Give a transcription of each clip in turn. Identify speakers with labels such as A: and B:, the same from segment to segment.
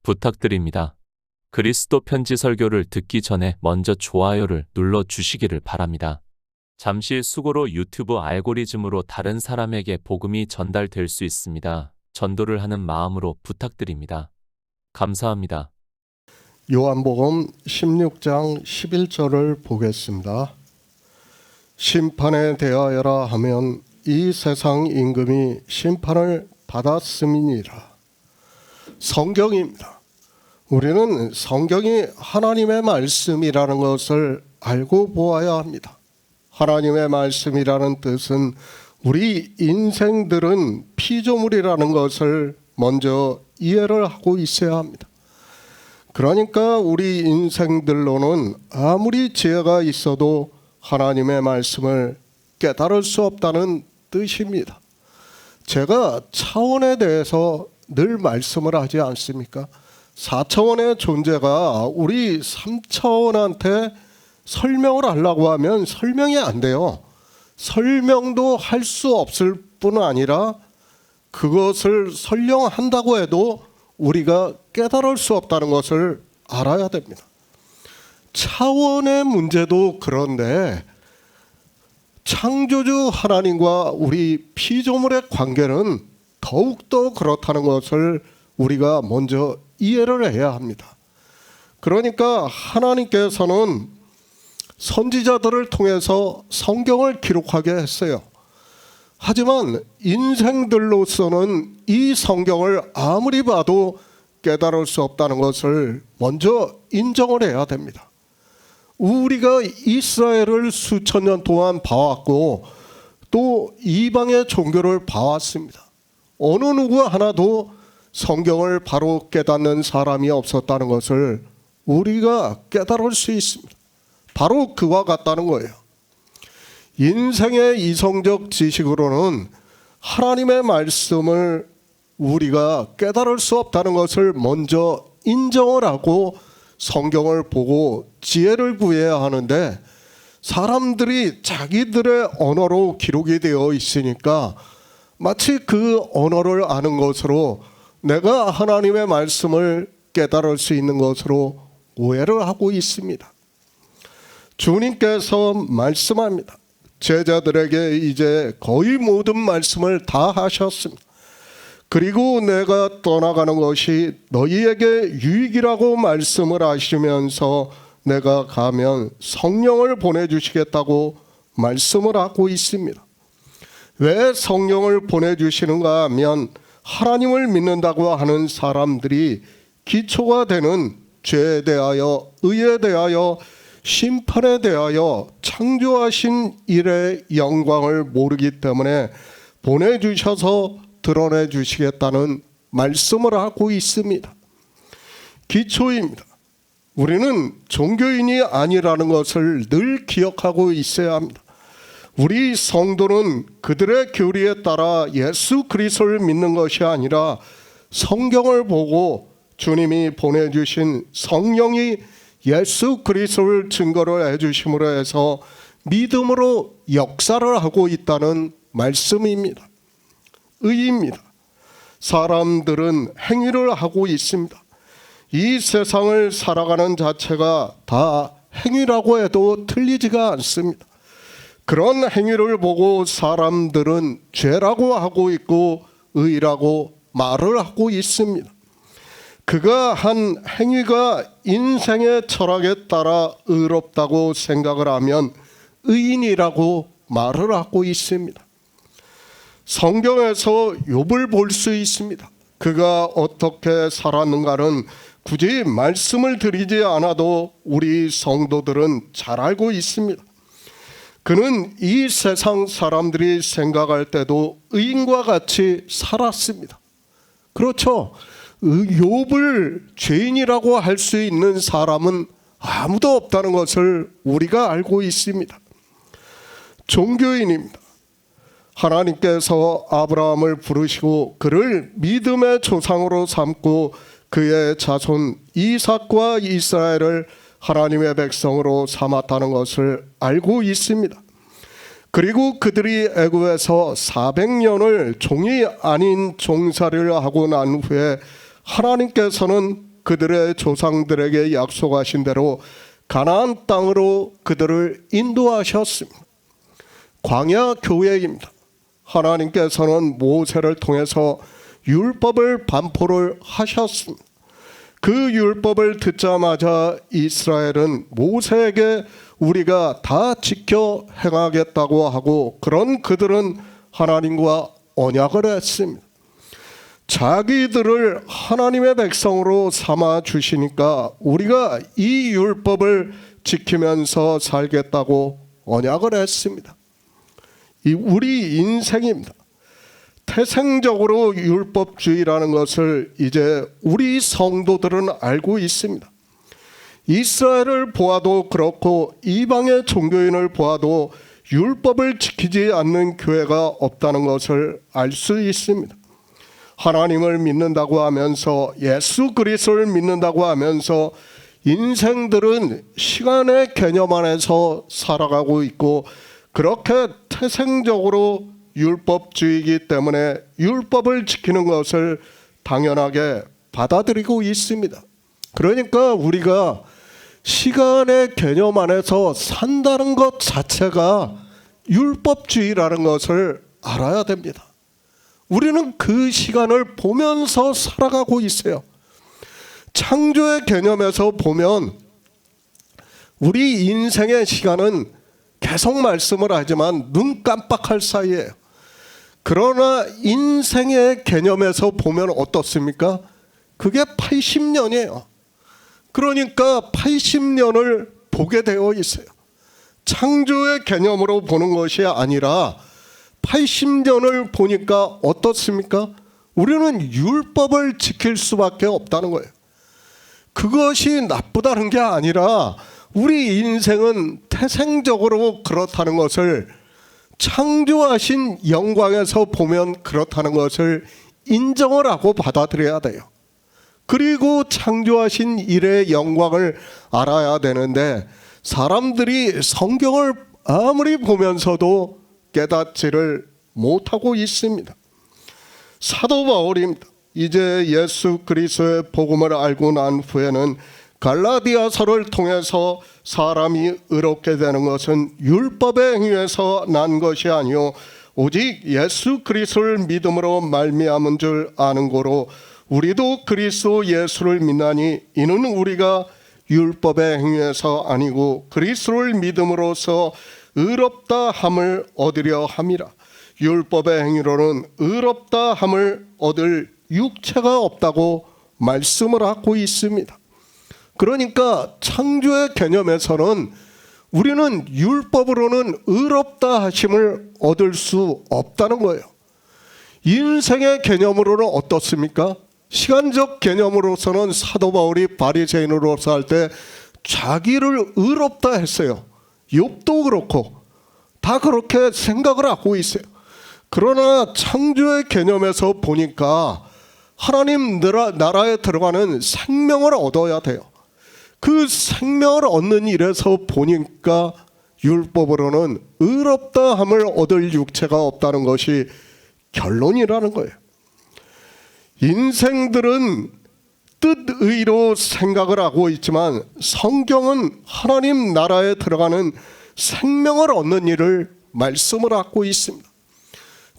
A: 부탁드립니다. 그리스도 편지 설교를 듣기 전에 먼저 좋아요를 눌러 주시기를 바랍니다. 잠시 수고로 유튜브 알고리즘으로 다른 사람에게 복음이 전달될 수 있습니다. 전도를 하는 마음으로 부탁드립니다. 감사합니다.
B: 요한복음 16장 11절을 보겠습니다. 심판에 대하여라 하면 이 세상 임금이 심판을 받았음이니라. 성경입니다. 우리는 성경이 하나님의 말씀이라는 것을 알고 보아야 합니다. 하나님의 말씀이라는 뜻은 우리 인생들은 피조물이라는 것을 먼저 이해를 하고 있어야 합니다. 그러니까 우리 인생들로는 아무리 지혜가 있어도 하나님의 말씀을 깨달을 수 없다는 뜻입니다. 제가 차원에 대해서 늘 말씀을 하지 않습니까? 4차원의 존재가 우리 3차원한테 설명을 하려고 하면 설명이 안 돼요. 설명도 할 수 없을 뿐 아니라 그것을 설명한다고 해도 우리가 깨달을 수 없다는 것을 알아야 됩니다. 차원의 문제도 그런데 창조주 하나님과 우리 피조물의 관계는 더욱더 그렇다는 것을 우리가 먼저 이해를 해야 합니다. 그러니까 하나님께서는 선지자들을 통해서 성경을 기록하게 했어요. 하지만 인생들로서는 이 성경을 아무리 봐도 깨달을 수 없다는 것을 먼저 인정을 해야 됩니다. 우리가 이스라엘을 수천 년 동안 봐왔고 또 이방의 종교를 봐왔습니다. 어느 누구 하나도 성경을 바로 깨닫는 사람이 없었다는 것을 우리가 깨달을 수 있습니다. 바로 그와 같다는 거예요. 인생의 이성적 지식으로는 하나님의 말씀을 우리가 깨달을 수 없다는 것을 먼저 인정을 하고 성경을 보고 지혜를 구해야 하는데 사람들이 자기들의 언어로 기록이 되어 있으니까 마치 그 언어를 아는 것으로 내가 하나님의 말씀을 깨달을 수 있는 것으로 오해를 하고 있습니다. 주님께서 말씀합니다. 제자들에게 이제 거의 모든 말씀을 다 하셨습니다. 그리고 내가 떠나가는 것이 너희에게 유익이라고 말씀을 하시면서 내가 가면 성령을 보내주시겠다고 말씀을 하고 있습니다. 왜 성령을 보내주시는가 하면 하나님을 믿는다고 하는 사람들이 기초가 되는 죄에 대하여, 의에 대하여, 심판에 대하여 창조하신 일의 영광을 모르기 때문에 보내주셔서 드러내 주시겠다는 말씀을 하고 있습니다. 기초입니다. 우리는 종교인이 아니라는 것을 늘 기억하고 있어야 합니다. 우리 성도는 그들의 교리에 따라 예수 그리스도를 믿는 것이 아니라 성경을 보고 주님이 보내주신 성령이 예수 그리스도를 증거를 해주심으로 해서 믿음으로 역사를 하고 있다는 말씀입니다. 의입니다. 사람들은 행위를 하고 있습니다. 이 세상을 살아가는 자체가 다 행위라고 해도 틀리지가 않습니다. 그런 행위를 보고 사람들은 죄라고 하고 있고 의라고 말을 하고 있습니다. 그가 한 행위가 인생의 철학에 따라 의롭다고 생각을 하면 의인이라고 말을 하고 있습니다. 성경에서 욥을 볼 수 있습니다. 그가 어떻게 살았는가는 굳이 말씀을 드리지 않아도 우리 성도들은 잘 알고 있습니다. 그는 이 세상 사람들이 생각할 때도 의인과 같이 살았습니다. 그렇죠. 욥을 죄인이라고 할 수 있는 사람은 아무도 없다는 것을 우리가 알고 있습니다. 종교인입니다. 하나님께서 아브라함을 부르시고 그를 믿음의 조상으로 삼고 그의 자손 이삭과 이스라엘을 하나님의 백성으로 삼았다는 것을 알고 있습니다. 그리고 그들이 애굽에서 400년을 종이 아닌 종살이를 하고 난 후에 하나님께서는 그들의 조상들에게 약속하신 대로 가나안 땅으로 그들을 인도하셨습니다. 광야 교회입니다. 하나님께서는 모세를 통해서 율법을 반포를 하셨습니다. 그 율법을 듣자마자 이스라엘은 모세에게 우리가 다 지켜 행하겠다고 하고, 그런 그들은 하나님과 언약을 했습니다. 자기들을 하나님의 백성으로 삼아 주시니까 우리가 이 율법을 지키면서 살겠다고 언약을 했습니다. 이 우리 인생입니다. 태생적으로 율법주의라는 것을 이제 우리 성도들은 알고 있습니다. 이스라엘을 보아도 그렇고 이방의 종교인을 보아도 율법을 지키지 않는 교회가 없다는 것을 알 수 있습니다. 하나님을 믿는다고 하면서, 예수 그리스도를 믿는다고 하면서 인생들은 시간의 개념 안에서 살아가고 있고, 그렇게 태생적으로 율법주의이기 때문에 율법을 지키는 것을 당연하게 받아들이고 있습니다. 그러니까 우리가 시간의 개념 안에서 산다는 것 자체가 율법주의라는 것을 알아야 됩니다. 우리는 그 시간을 보면서 살아가고 있어요. 창조의 개념에서 보면 우리 인생의 시간은 계속 말씀을 하지만 눈 깜빡할 사이에요. 그러나 인생의 개념에서 보면 어떻습니까? 그게 80년이에요. 그러니까 80년을 보게 되어 있어요. 창조의 개념으로 보는 것이 아니라 80년을 보니까 어떻습니까? 우리는 율법을 지킬 수밖에 없다는 거예요. 그것이 나쁘다는 게 아니라 우리 인생은 태생적으로 그렇다는 것을, 창조하신 영광에서 보면 그렇다는 것을 인정을 하고 받아들여야 돼요. 그리고 창조하신 일의 영광을 알아야 되는데, 사람들이 성경을 아무리 보면서도 깨닫지를 못하고 있습니다. 사도 바울입니다. 이제 예수 그리스도의 복음을 알고 난 후에는 갈라디아서를 통해서 사람이 의롭게 되는 것은 율법의 행위에서 난 것이 아니요 오직 예수 그리스도를 믿음으로 말미암은 줄 아는 고로 우리도 그리스도 예수를 믿나니 이는 우리가 율법의 행위에서 아니고 그리스도를 믿음으로써 의롭다 함을 얻으려 함이라. 율법의 행위로는 의롭다 함을 얻을 육체가 없다고 말씀을 하고 있습니다. 그러니까 창조의 개념에서는 우리는 율법으로는 의롭다 하심을 얻을 수 없다는 거예요. 인생의 개념으로는 어떻습니까? 시간적 개념으로서는 사도 바울이 바리새인으로서 할 때 자기를 의롭다 했어요. 욥도 그렇고 다 그렇게 생각을 하고 있어요. 그러나 창조의 개념에서 보니까 하나님 나라에 들어가는 생명을 얻어야 돼요. 그 생명을 얻는 일에서 보니까 율법으로는 의롭다 함을 얻을 육체가 없다는 것이 결론이라는 거예요. 인생들은 뜻의로 생각을 하고 있지만 성경은 하나님 나라에 들어가는 생명을 얻는 일을 말씀을 하고 있습니다.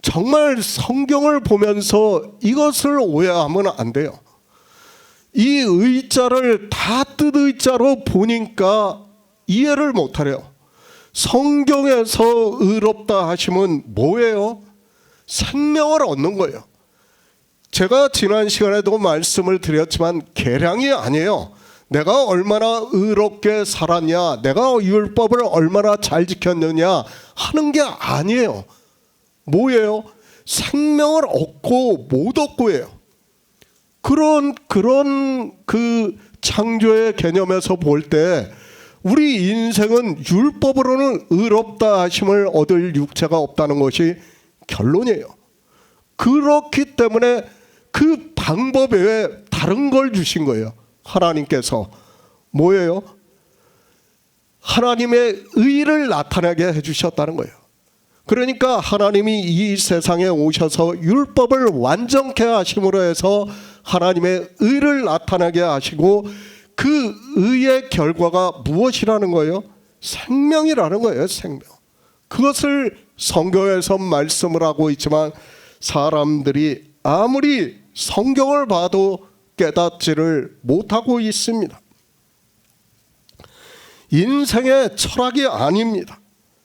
B: 정말 성경을 보면서 이것을 오해하면 안 돼요. 이 의자를 다 뜻의자로 보니까 이해를 못하래요. 성경에서 의롭다 하심은 뭐예요? 생명을 얻는 거예요. 제가 지난 시간에도 말씀을 드렸지만 계량이 아니에요. 내가 얼마나 의롭게 살았냐, 내가 율법을 얼마나 잘 지켰느냐 하는 게 아니에요. 뭐예요? 생명을 얻고 못 얻고예요. 그런 그 창조의 개념에서 볼 때 우리 인생은 율법으로는 의롭다 하심을 얻을 육체가 없다는 것이 결론이에요. 그렇기 때문에 그 방법 외에 다른 걸 주신 거예요. 하나님께서 뭐예요? 하나님의 의를 나타나게 해주셨다는 거예요. 그러니까 하나님이 이 세상에 오셔서 율법을 완전케 하심으로 해서 하나님의 의를 나타나게 하시고 그 의의 결과가 무엇이라는 거예요? 생명이라는 거예요. 생명. 그것을 성경에서 말씀을 하고 있지만 사람들이 아무리 성경을 봐도 깨닫지를 못하고 있습니다. 인생의 철학이 아닙니다.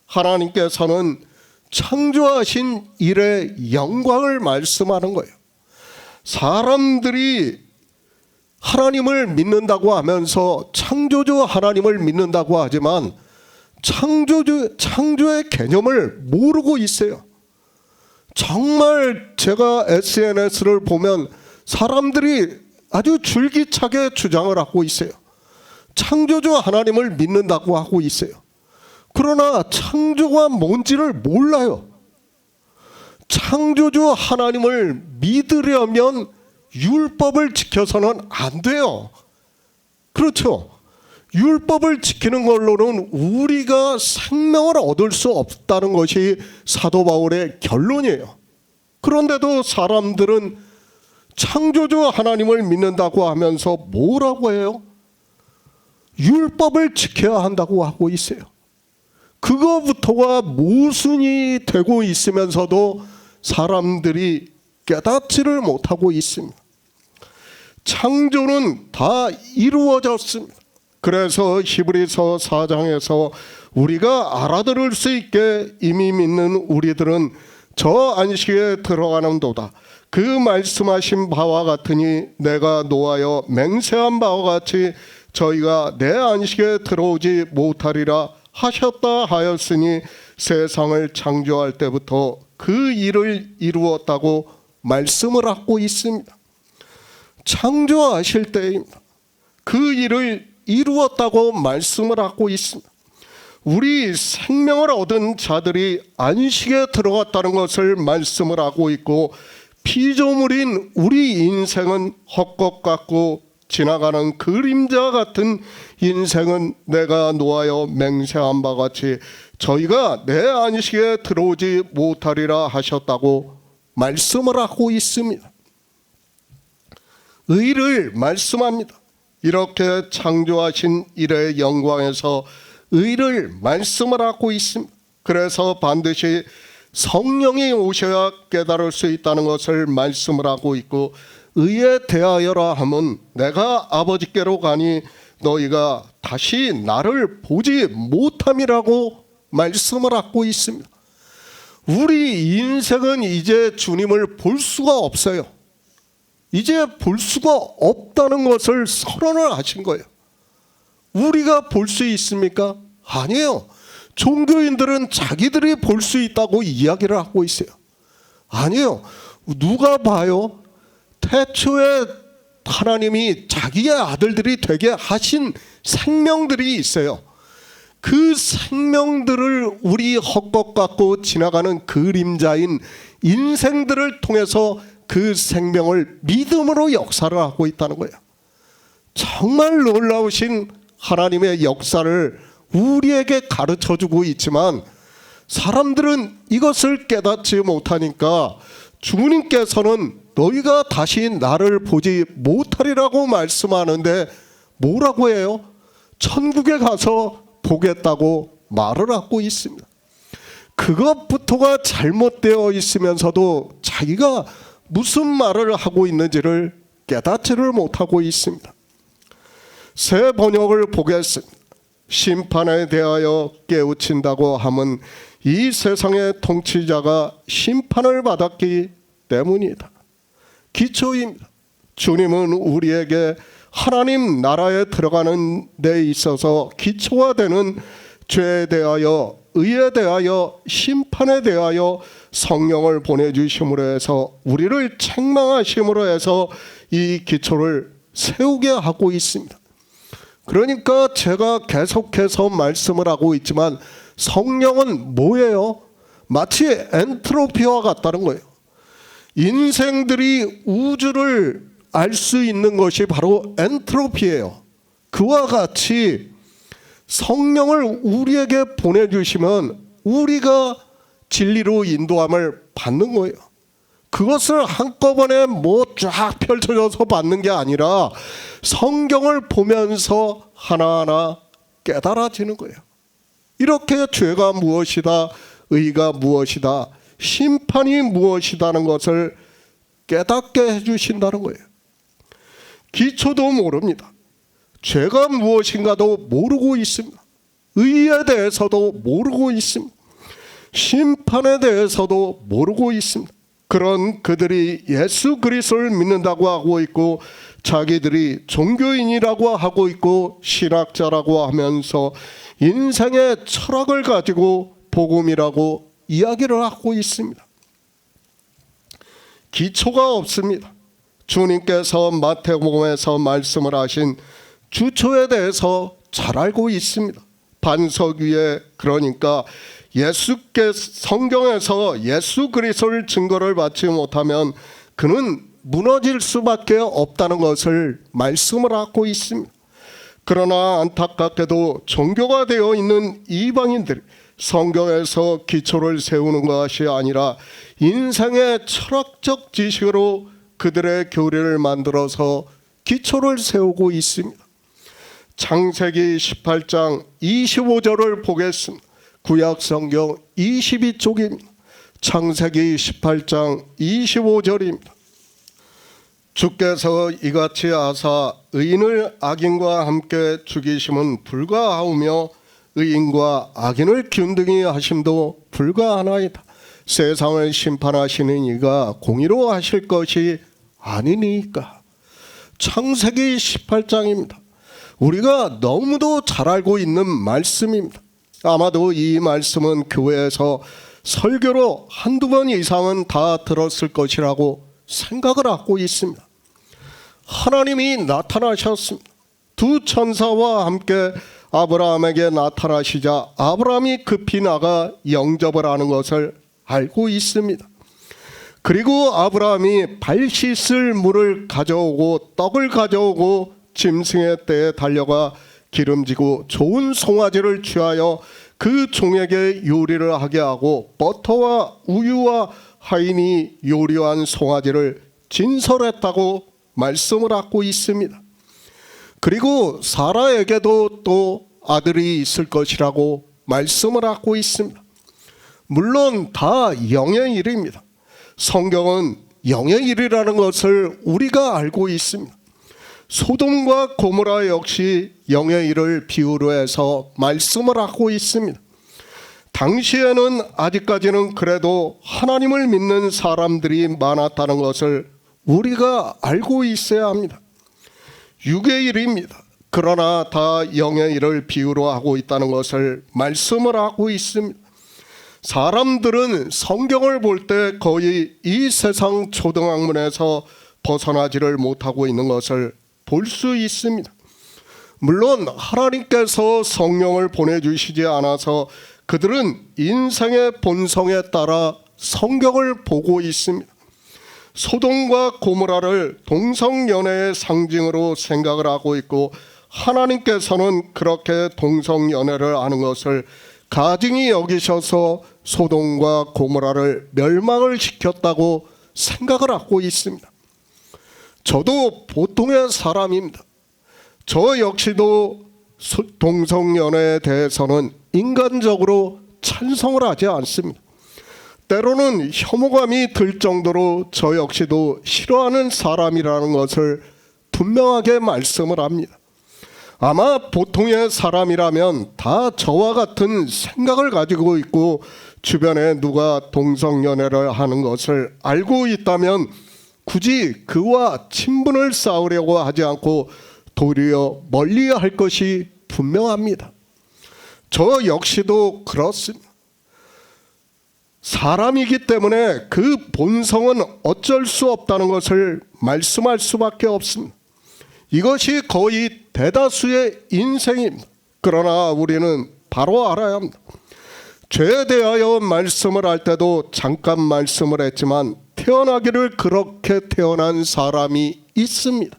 B: 하나님께서는 창조하신 일의 영광을 말씀하는 거예요. 사람들이 하나님을 믿는다고 하면서 창조주 하나님을 믿는다고 하지만 창조의 개념을 모르고 있어요. 정말 제가 SNS를 보면 사람들이 아주 줄기차게 주장을 하고 있어요. 창조주 하나님을 믿는다고 하고 있어요. 그러나 창조가 뭔지를 몰라요. 창조주 하나님을 믿으려면 율법을 지켜서는 안 돼요. 그렇죠? 율법을 지키는 걸로는 우리가 생명을 얻을 수 없다는 것이 사도 바울의 결론이에요. 그런데도 사람들은 창조주 하나님을 믿는다고 하면서 뭐라고 해요? 율법을 지켜야 한다고 하고 있어요. 그거부터가 모순이 되고 있으면서도 사람들이 깨닫지를 못하고 있습니다. 창조는 다 이루어졌습니다. 그래서 히브리서 4장에서 우리가 알아들을 수 있게 이미 믿는 우리들은 저 안식에 들어가는도다. 그 말씀하신 바와 같으니 내가 노하여 맹세한 바와 같이 저희가 내 안식에 들어오지 못하리라 하셨다 하였으니 세상을 창조할 때부터 그 일을 이루었다고 말씀을 하고 있습니다. 창조하실 때입니다. 그 일을 이루었다고 말씀을 하고 있습니다. 우리 생명을 얻은 자들이 안식에 들어갔다는 것을 말씀을 하고 있고 피조물인 우리 인생은 헛것 같고 지나가는 그림자 같은 인생은 내가 노하여 맹세한 바 같이 저희가 내 안식에 들어오지 못하리라 하셨다고 말씀을 하고 있습니다. 의를 말씀합니다. 이렇게 창조하신 일의 영광에서 의를 말씀을 하고 있습니다. 그래서 반드시 성령이 오셔야 깨달을 수 있다는 것을 말씀을 하고 있고 의에 대하여라 함은 내가 아버지께로 가니 너희가 다시 나를 보지 못함이라고 말씀을 하고 있습니다. 우리 인생은 이제 주님을 볼 수가 없어요. 이제 볼 수가 없다는 것을 선언을 하신 거예요. 우리가 볼 수 있습니까? 아니에요. 종교인들은 자기들이 볼 수 있다고 이야기를 하고 있어요. 아니에요. 누가 봐요? 태초에 하나님이 자기의 아들들이 되게 하신 생명들이 있어요. 그 생명들을 우리 헛것 같고 지나가는 그림자인 인생들을 통해서 그 생명을 믿음으로 역사를 하고 있다는 거예요. 정말 놀라우신 하나님의 역사를 우리에게 가르쳐주고 있지만 사람들은 이것을 깨닫지 못하니까 주님께서는 너희가 다시 나를 보지 못하리라고 말씀하는데 뭐라고 해요? 천국에 가서 보겠다고 말을 하고 있습니다. 그것부터가 잘못되어 있으면서도 자기가 무슨 말을 하고 있는지를 깨닫지를 못하고 있습니다. 새 번역을 보겠습니다. 심판에 대하여 깨우친다고 함은 이 세상의 통치자가 심판을 받았기 때문이다. 기초입니다. 주님은 우리에게 하나님 나라에 들어가는 데 있어서 기초가 되는 죄에 대하여, 의에 대하여, 심판에 대하여 성령을 보내주심으로 해서 우리를 책망하심으로 해서 이 기초를 세우게 하고 있습니다. 그러니까 제가 계속해서 말씀을 하고 있지만 성령은 뭐예요? 마치 엔트로피와 같다는 거예요. 인생들이 우주를 알 수 있는 것이 바로 엔트로피예요. 그와 같이 성령을 우리에게 보내주시면 우리가 진리로 인도함을 받는 거예요. 그것을 한꺼번에 뭐 쫙 펼쳐져서 받는 게 아니라 성경을 보면서 하나하나 깨달아지는 거예요. 이렇게 죄가 무엇이다, 의가 무엇이다, 심판이 무엇이다는 것을 깨닫게 해주신다는 거예요. 기초도 모릅니다. 죄가 무엇인가도 모르고 있습니다. 의에 대해서도 모르고 있습니다. 심판에 대해서도 모르고 있습니다. 그런 그들이 예수 그리스도를 믿는다고 하고 있고 자기들이 종교인이라고 하고 있고 신학자라고 하면서 인생의 철학을 가지고 복음이라고 이야기를 하고 있습니다. 기초가 없습니다. 주님께서 마태복음에서 말씀을 하신 주초에 대해서 잘 알고 있습니다. 반석 위에, 그러니까 성경에서 예수 그리스도를 증거를 받지 못하면 그는 무너질 수밖에 없다는 것을 말씀을 하고 있습니다. 그러나 안타깝게도 종교가 되어 있는 이방인들이 성경에서 기초를 세우는 것이 아니라 인생의 철학적 지식으로 그들의 교리를 만들어서 기초를 세우고 있습니다. 창세기 18장 25절을 보겠습니다. 구약 성경 22쪽입니다. 창세기 18장 25절입니다. 주께서 이같이 하사 의인을 악인과 함께 죽이심은 불가하오며 의인과 악인을 균등히 하심도 불가하나이다. 세상을 심판하시는 이가 공의로 하실 것이 아니니까. 창세기 18장입니다. 우리가 너무도 잘 알고 있는 말씀입니다. 아마도 이 말씀은 교회에서 설교로 한두 번 이상은 다 들었을 것이라고 생각을 하고 있습니다. 하나님이 나타나셨습니다. 두 천사와 함께 아브라함에게 나타나시자 아브라함이 급히 나가 영접을 하는 것을 알고 있습니다. 그리고 아브라함이 발 씻을 물을 가져오고 떡을 가져오고 짐승의 떼에 달려가 기름지고 좋은 송아지를 취하여 그 종에게 요리를 하게 하고 버터와 우유와 하인이 요리한 송아지를 진설했다고 말씀을 하고 있습니다. 그리고 사라에게도 또 아들이 있을 것이라고 말씀을 하고 있습니다. 물론 다 영의 일입니다. 성경은 영의 일이라는 것을 우리가 알고 있습니다. 소돔과 고모라 역시 영의 일을 비유로 해서 말씀을 하고 있습니다. 당시에는 아직까지는 그래도 하나님을 믿는 사람들이 많았다는 것을 우리가 알고 있어야 합니다. 육의 일입니다. 그러나 다 영의 일을 비유로 하고 있다는 것을 말씀을 하고 있습니다. 사람들은 성경을 볼 때 거의 이 세상 초등학문에서 벗어나지를 못하고 있는 것을 볼 수 있습니다. 물론 하나님께서 성령을 보내주시지 않아서 그들은 인생의 본성에 따라 성경을 보고 있습니다. 소돔과 고모라를 동성연애의 상징으로 생각을 하고 있고 하나님께서는 그렇게 동성연애를 하는 것을 가증히 여기셔서 소돔과 고모라를 멸망을 시켰다고 생각을 하고 있습니다. 저도 보통의 사람입니다. 저 역시도 동성연애에 대해서는 인간적으로 찬성을 하지 않습니다. 때로는 혐오감이 들 정도로 저 역시도 싫어하는 사람이라는 것을 분명하게 말씀을 합니다. 아마 보통의 사람이라면 다 저와 같은 생각을 가지고 있고 주변에 누가 동성연애를 하는 것을 알고 있다면 굳이 그와 친분을 쌓으려고 하지 않고 도리어 멀리할 것이 분명합니다. 저 역시도 그렇습니다. 사람이기 때문에 그 본성은 어쩔 수 없다는 것을 말씀할 수밖에 없습니다. 이것이 거의 대다수의 인생입니다. 그러나 우리는 바로 알아야 합니다. 죄에 대하여 말씀을 할 때도 잠깐 말씀을 했지만 태어나기를 그렇게 태어난 사람이 있습니다.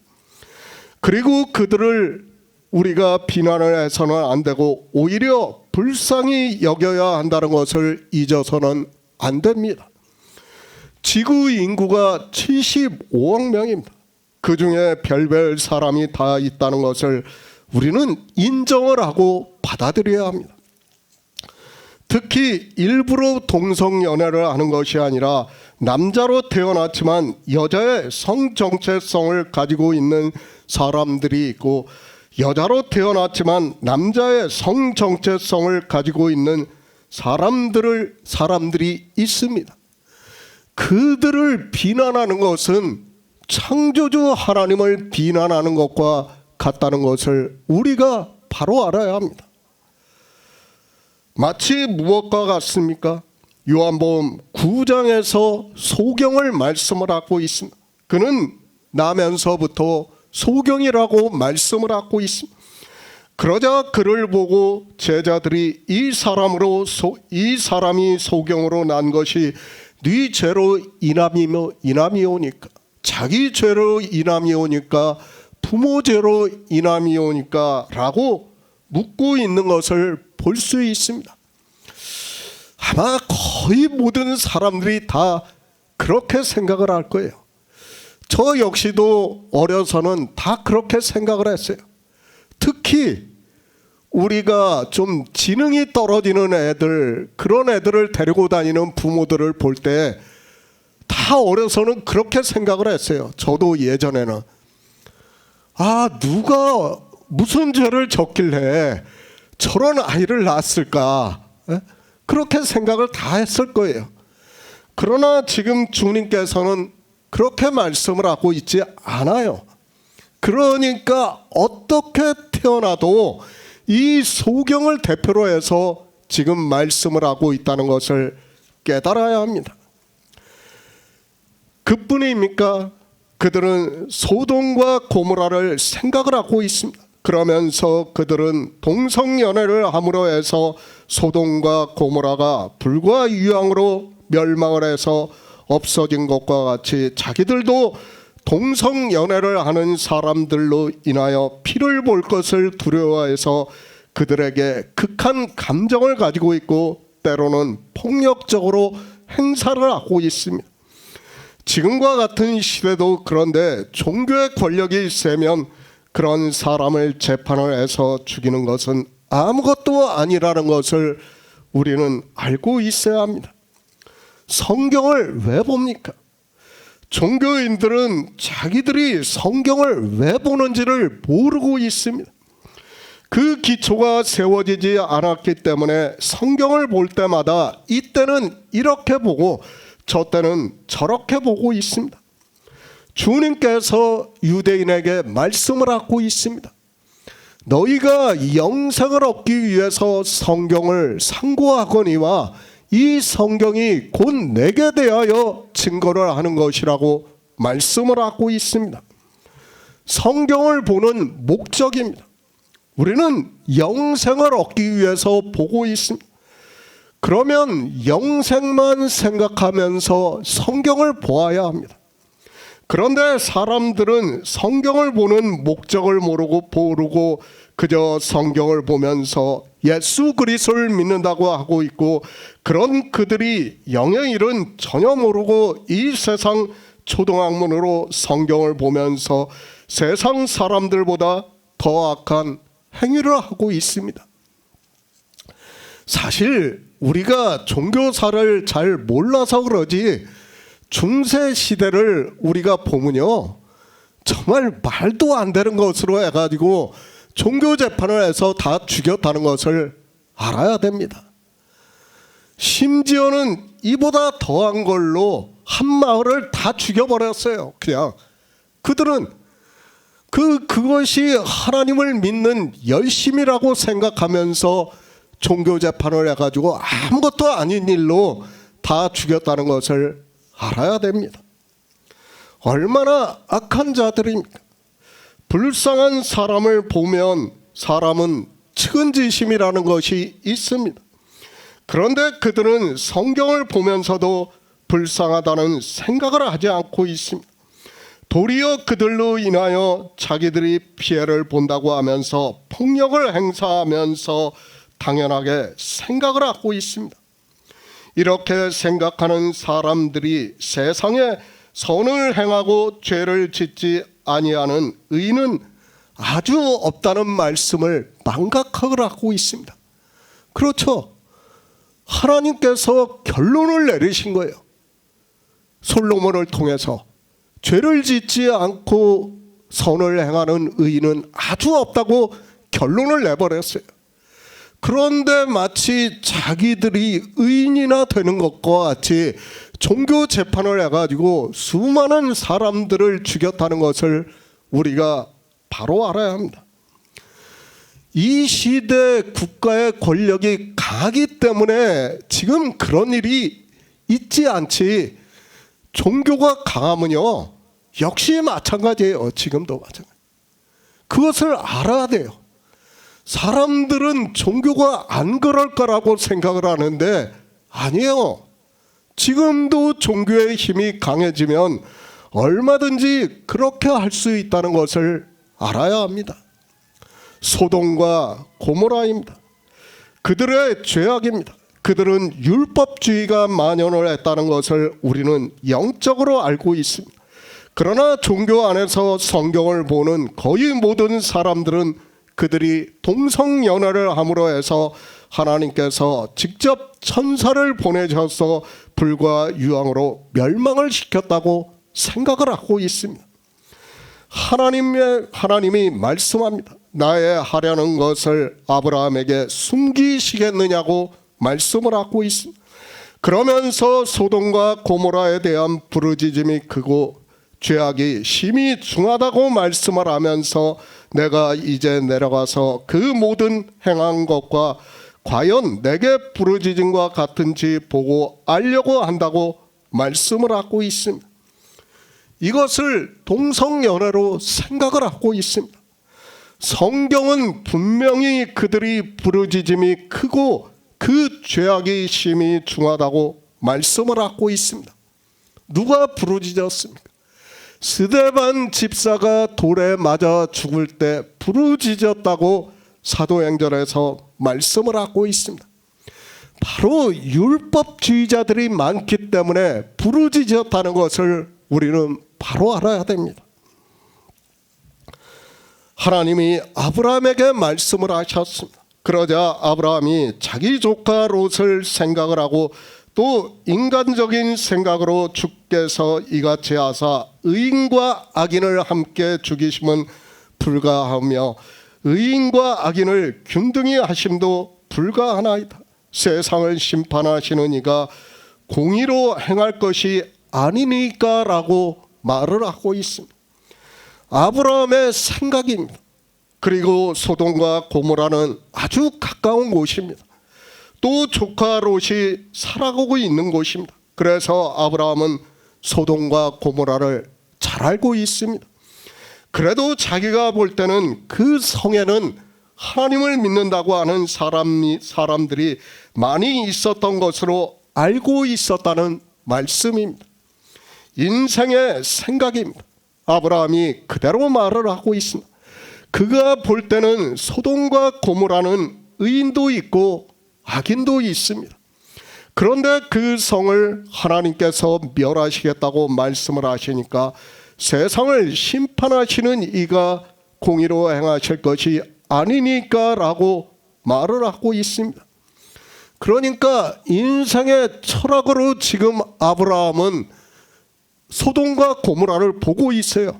B: 그리고 그들을 우리가 비난을 해서는 안 되고 오히려 불쌍히 여겨야 한다는 것을 잊어서는 안 됩니다. 지구 인구가 75억 명입니다. 그 중에 별별 사람이 다 있다는 것을 우리는 인정을 하고 받아들여야 합니다. 특히 일부러 동성연애를 하는 것이 아니라 남자로 태어났지만 여자의 성정체성을 가지고 있는 사람들이 있고, 여자로 태어났지만 남자의 성정체성을 가지고 있는 사람들이 있습니다. 그들을 비난하는 것은 창조주 하나님을 비난하는 것과 같다는 것을 우리가 바로 알아야 합니다. 마치 무엇과 같습니까? 요한복음 9장에서 소경을 말씀을 하고 있습니다. 그는 나면서부터 소경이라고 말씀을 하고 있습니다. 그러자 그를 보고 제자들이 이 사람이 소경으로 난 것이 네 죄로 인함이 오니까, 자기 죄로 인함이 오니까, 부모 죄로 인함이 오니까 라고 묻고 있는 것을 볼 수 있습니다. 아마 거의 모든 사람들이 다 그렇게 생각을 할 거예요. 저 역시도 어려서는 다 그렇게 생각을 했어요. 특히 우리가 좀 지능이 떨어지는 애들, 그런 애들을 데리고 다니는 부모들을 볼 때 다 어려서는 그렇게 생각을 했어요. 저도 예전에는 누가 무슨 죄를 졌길래 저런 아이를 낳았을까, 그렇게 생각을 다 했을 거예요. 그러나 지금 주님께서는 그렇게 말씀을 하고 있지 않아요. 그러니까 어떻게 태어나도 이 소경을 대표로 해서 지금 말씀을 하고 있다는 것을 깨달아야 합니다. 그뿐입니까? 그들은 소돔과 고모라를 생각을 하고 있습니다. 그러면서 그들은 동성연애를 함으로 해서 소돔과 고모라가 불과 유황으로 멸망을 해서 없어진 것과 같이 자기들도 동성연애를 하는 사람들로 인하여 피를 볼 것을 두려워해서 그들에게 극한 감정을 가지고 있고 때로는 폭력적으로 행사를 하고 있습니다. 지금과 같은 시대도 그런데 종교의 권력이 세면 그런 사람을 재판을 해서 죽이는 것은 아무것도 아니라는 것을 우리는 알고 있어야 합니다. 성경을 왜 봅니까? 종교인들은 자기들이 성경을 왜 보는지를 모르고 있습니다. 그 기초가 세워지지 않았기 때문에 성경을 볼 때마다 이때는 이렇게 보고 저때는 저렇게 보고 있습니다. 주님께서 유대인에게 말씀을 하고 있습니다. 너희가 영생을 얻기 위해서 성경을 상고하거니와 이 성경이 곧 내게 대하여 증거를 하는 것이라고 말씀을 하고 있습니다. 성경을 보는 목적입니다. 우리는 영생을 얻기 위해서 보고 있습니다. 그러면 영생만 생각하면서 성경을 보아야 합니다. 그런데 사람들은 성경을 보는 목적을 모르고 그저 성경을 보면서 예수 그리스도를 믿는다고 하고 있고, 그런 그들이 영의 일은 전혀 모르고 이 세상 초등학문으로 성경을 보면서 세상 사람들보다 더 악한 행위를 하고 있습니다. 사실 우리가 종교사를 잘 몰라서 그러지 중세 시대를 우리가 보면요, 정말 말도 안 되는 것으로 해가지고 종교 재판을 해서 다 죽였다는 것을 알아야 됩니다. 심지어는 이보다 더한 걸로 한 마을을 다 죽여버렸어요. 그냥 그들은 그것이 하나님을 믿는 열심이라고 생각하면서 종교 재판을 해가지고 아무것도 아닌 일로 다 죽였다는 것을 알아야 됩니다. 얼마나 악한 자들입니까? 불쌍한 사람을 보면 사람은 측은지심이라는 것이 있습니다. 그런데 그들은 성경을 보면서도 불쌍하다는 생각을 하지 않고 있습니다. 도리어 그들로 인하여 자기들이 피해를 본다고 하면서 폭력을 행사하면서 당연하게 생각을 하고 있습니다. 이렇게 생각하는 사람들이 세상에 선을 행하고 죄를 짓지 아니하는 의인은 아주 없다는 말씀을 망각하고 있습니다. 그렇죠. 하나님께서 결론을 내리신 거예요. 솔로몬을 통해서 죄를 짓지 않고 선을 행하는 의인은 아주 없다고 결론을 내버렸어요. 그런데 마치 자기들이 의인이나 되는 것과 같이 종교 재판을 해가지고 수많은 사람들을 죽였다는 것을 우리가 바로 알아야 합니다. 이 시대 국가의 권력이 강하기 때문에 지금 그런 일이 있지 않지, 종교가 강하면요 역시 마찬가지예요. 지금도 마찬가지. 그것을 알아야 돼요. 사람들은 종교가 안 그럴 거라고 생각을 하는데 아니에요. 지금도 종교의 힘이 강해지면 얼마든지 그렇게 할 수 있다는 것을 알아야 합니다. 소돔과 고모라입니다. 그들의 죄악입니다. 그들은 율법주의가 만연을 했다는 것을 우리는 영적으로 알고 있습니다. 그러나 종교 안에서 성경을 보는 거의 모든 사람들은 그들이 동성연애를 함으로 해서 하나님께서 직접 천사를 보내셔서 불과 유황으로 멸망을 시켰다고 생각을 하고 있습니다. 하나님이 말씀합니다. 나의 하려는 것을 아브라함에게 숨기시겠느냐고 말씀을 하고 있습니다. 그러면서 소돔과 고모라에 대한 부르짖음이 크고 죄악이 심히 중하다고 말씀을 하면서 내가 이제 내려가서 그 모든 행한 것과 과연 내게 부르짖음과 같은지 보고 알려고 한다고 말씀을 하고 있습니다. 이것을 동성연애로 생각을 하고 있습니다. 성경은 분명히 그들이 부르짖음이 크고 그 죄악이 심히 중하다고 말씀을 하고 있습니다. 누가 부르짖었습니까? 스데반 집사가 돌에 맞아 죽을 때 부르짖었다고 사도행전에서 말씀을 하고 있습니다. 바로 율법주의자들이 많기 때문에 부르짖었다는 것을 우리는 바로 알아야 됩니다. 하나님이 아브라함에게 말씀을 하셨습니다. 그러자 아브라함이 자기 조카 롯을 생각을 하고 또 인간적인 생각으로 주께서 이같이 하사 의인과 악인을 함께 죽이심은 불가하며 의인과 악인을 균등히 하심도 불가하나이다. 세상을 심판하시는 이가 공의로 행할 것이 아니니까 라고 말을 하고 있습니다. 아브라함의 생각입니다. 그리고 소돔과 고모라는 아주 가까운 곳입니다. 또 조카 롯이 살아가고 있는 곳입니다. 그래서 아브라함은 소돔과 고모라를 잘 알고 있습니다. 그래도 자기가 볼 때는 그 성에는 하나님을 믿는다고 하는 사람들이 많이 있었던 것으로 알고 있었다는 말씀입니다. 인생의 생각입니다. 아브라함이 그대로 말을 하고 있습니다. 그가 볼 때는 소돔과 고모라는 의인도 있고 악인도 있습니다. 그런데 그 성을 하나님께서 멸하시겠다고 말씀을 하시니까 세상을 심판하시는 이가 공의로 행하실 것이 아니니까 라고 말을 하고 있습니다. 그러니까 인생의 철학으로 지금 아브라함은 소돔과 고모라를 보고 있어요.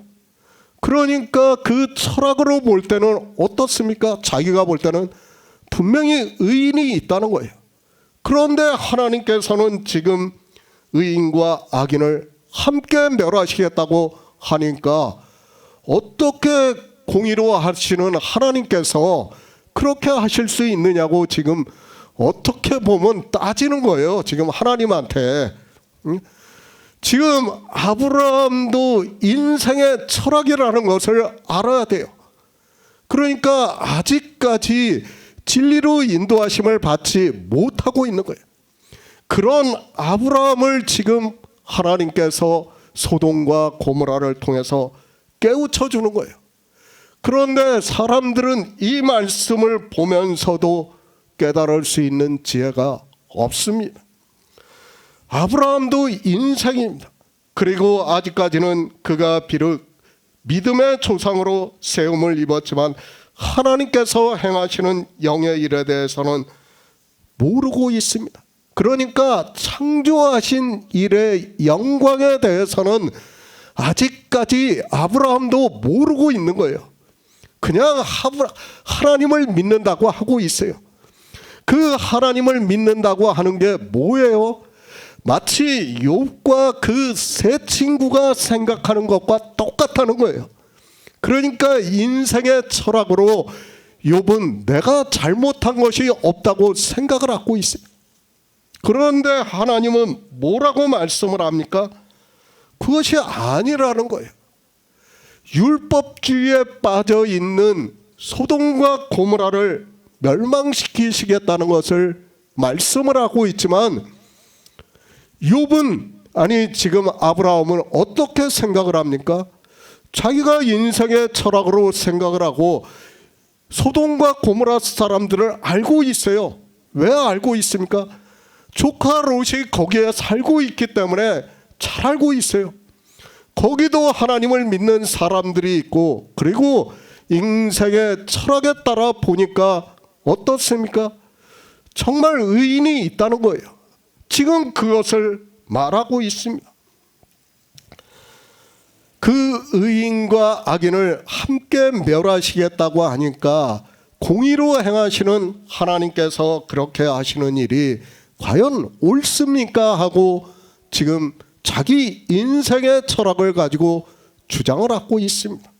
B: 그러니까 그 철학으로 볼 때는 어떻습니까? 자기가 볼 때는 분명히 의인이 있다는 거예요. 그런데 하나님께서는 지금 의인과 악인을 함께 멸하시겠다고 하니까 어떻게 공의로 하시는 하나님께서 그렇게 하실 수 있느냐고 지금 어떻게 보면 따지는 거예요. 지금 하나님한테. 지금 아브라함도 인생의 철학이라는 것을 알아야 돼요. 그러니까 아직까지 진리로 인도하심을 받지 못하고 있는 거예요. 그런 아브라함을 지금 하나님께서 소돔과 고모라를 통해서 깨우쳐 주는 거예요. 그런데 사람들은 이 말씀을 보면서도 깨달을 수 있는 지혜가 없습니다. 아브라함도 인생입니다. 그리고 아직까지는 그가 비록 믿음의 조상으로 세움을 입었지만 하나님께서 행하시는 영의 일에 대해서는 모르고 있습니다. 그러니까 창조하신 일의 영광에 대해서는 아직까지 아브라함도 모르고 있는 거예요. 그냥 하나님을 믿는다고 하고 있어요. 그 하나님을 믿는다고 하는 게 뭐예요? 마치 욥과 그 세 친구가 생각하는 것과 똑같다는 거예요. 그러니까 인생의 철학으로 욥은 내가 잘못한 것이 없다고 생각을 하고 있어요. 그런데 하나님은 뭐라고 말씀을 합니까? 그것이 아니라는 거예요. 율법주의에 빠져 있는 소돔과 고모라를 멸망시키시겠다는 것을 말씀을 하고 있지만 욥은 지금 아브라함은 어떻게 생각을 합니까? 자기가 인생의 철학으로 생각을 하고 소돔과 고모라 사람들을 알고 있어요. 왜 알고 있습니까? 조카 롯이 거기에 살고 있기 때문에 잘 알고 있어요. 거기도 하나님을 믿는 사람들이 있고 그리고 인생의 철학에 따라 보니까 어떻습니까? 정말 의인이 있다는 거예요. 지금 그것을 말하고 있습니다. 그 의인과 악인을 함께 멸하시겠다고 하니까 공의로 행하시는 하나님께서 그렇게 하시는 일이 과연 옳습니까? 하고 지금 자기 인생의 철학을 가지고 주장을 하고 있습니다.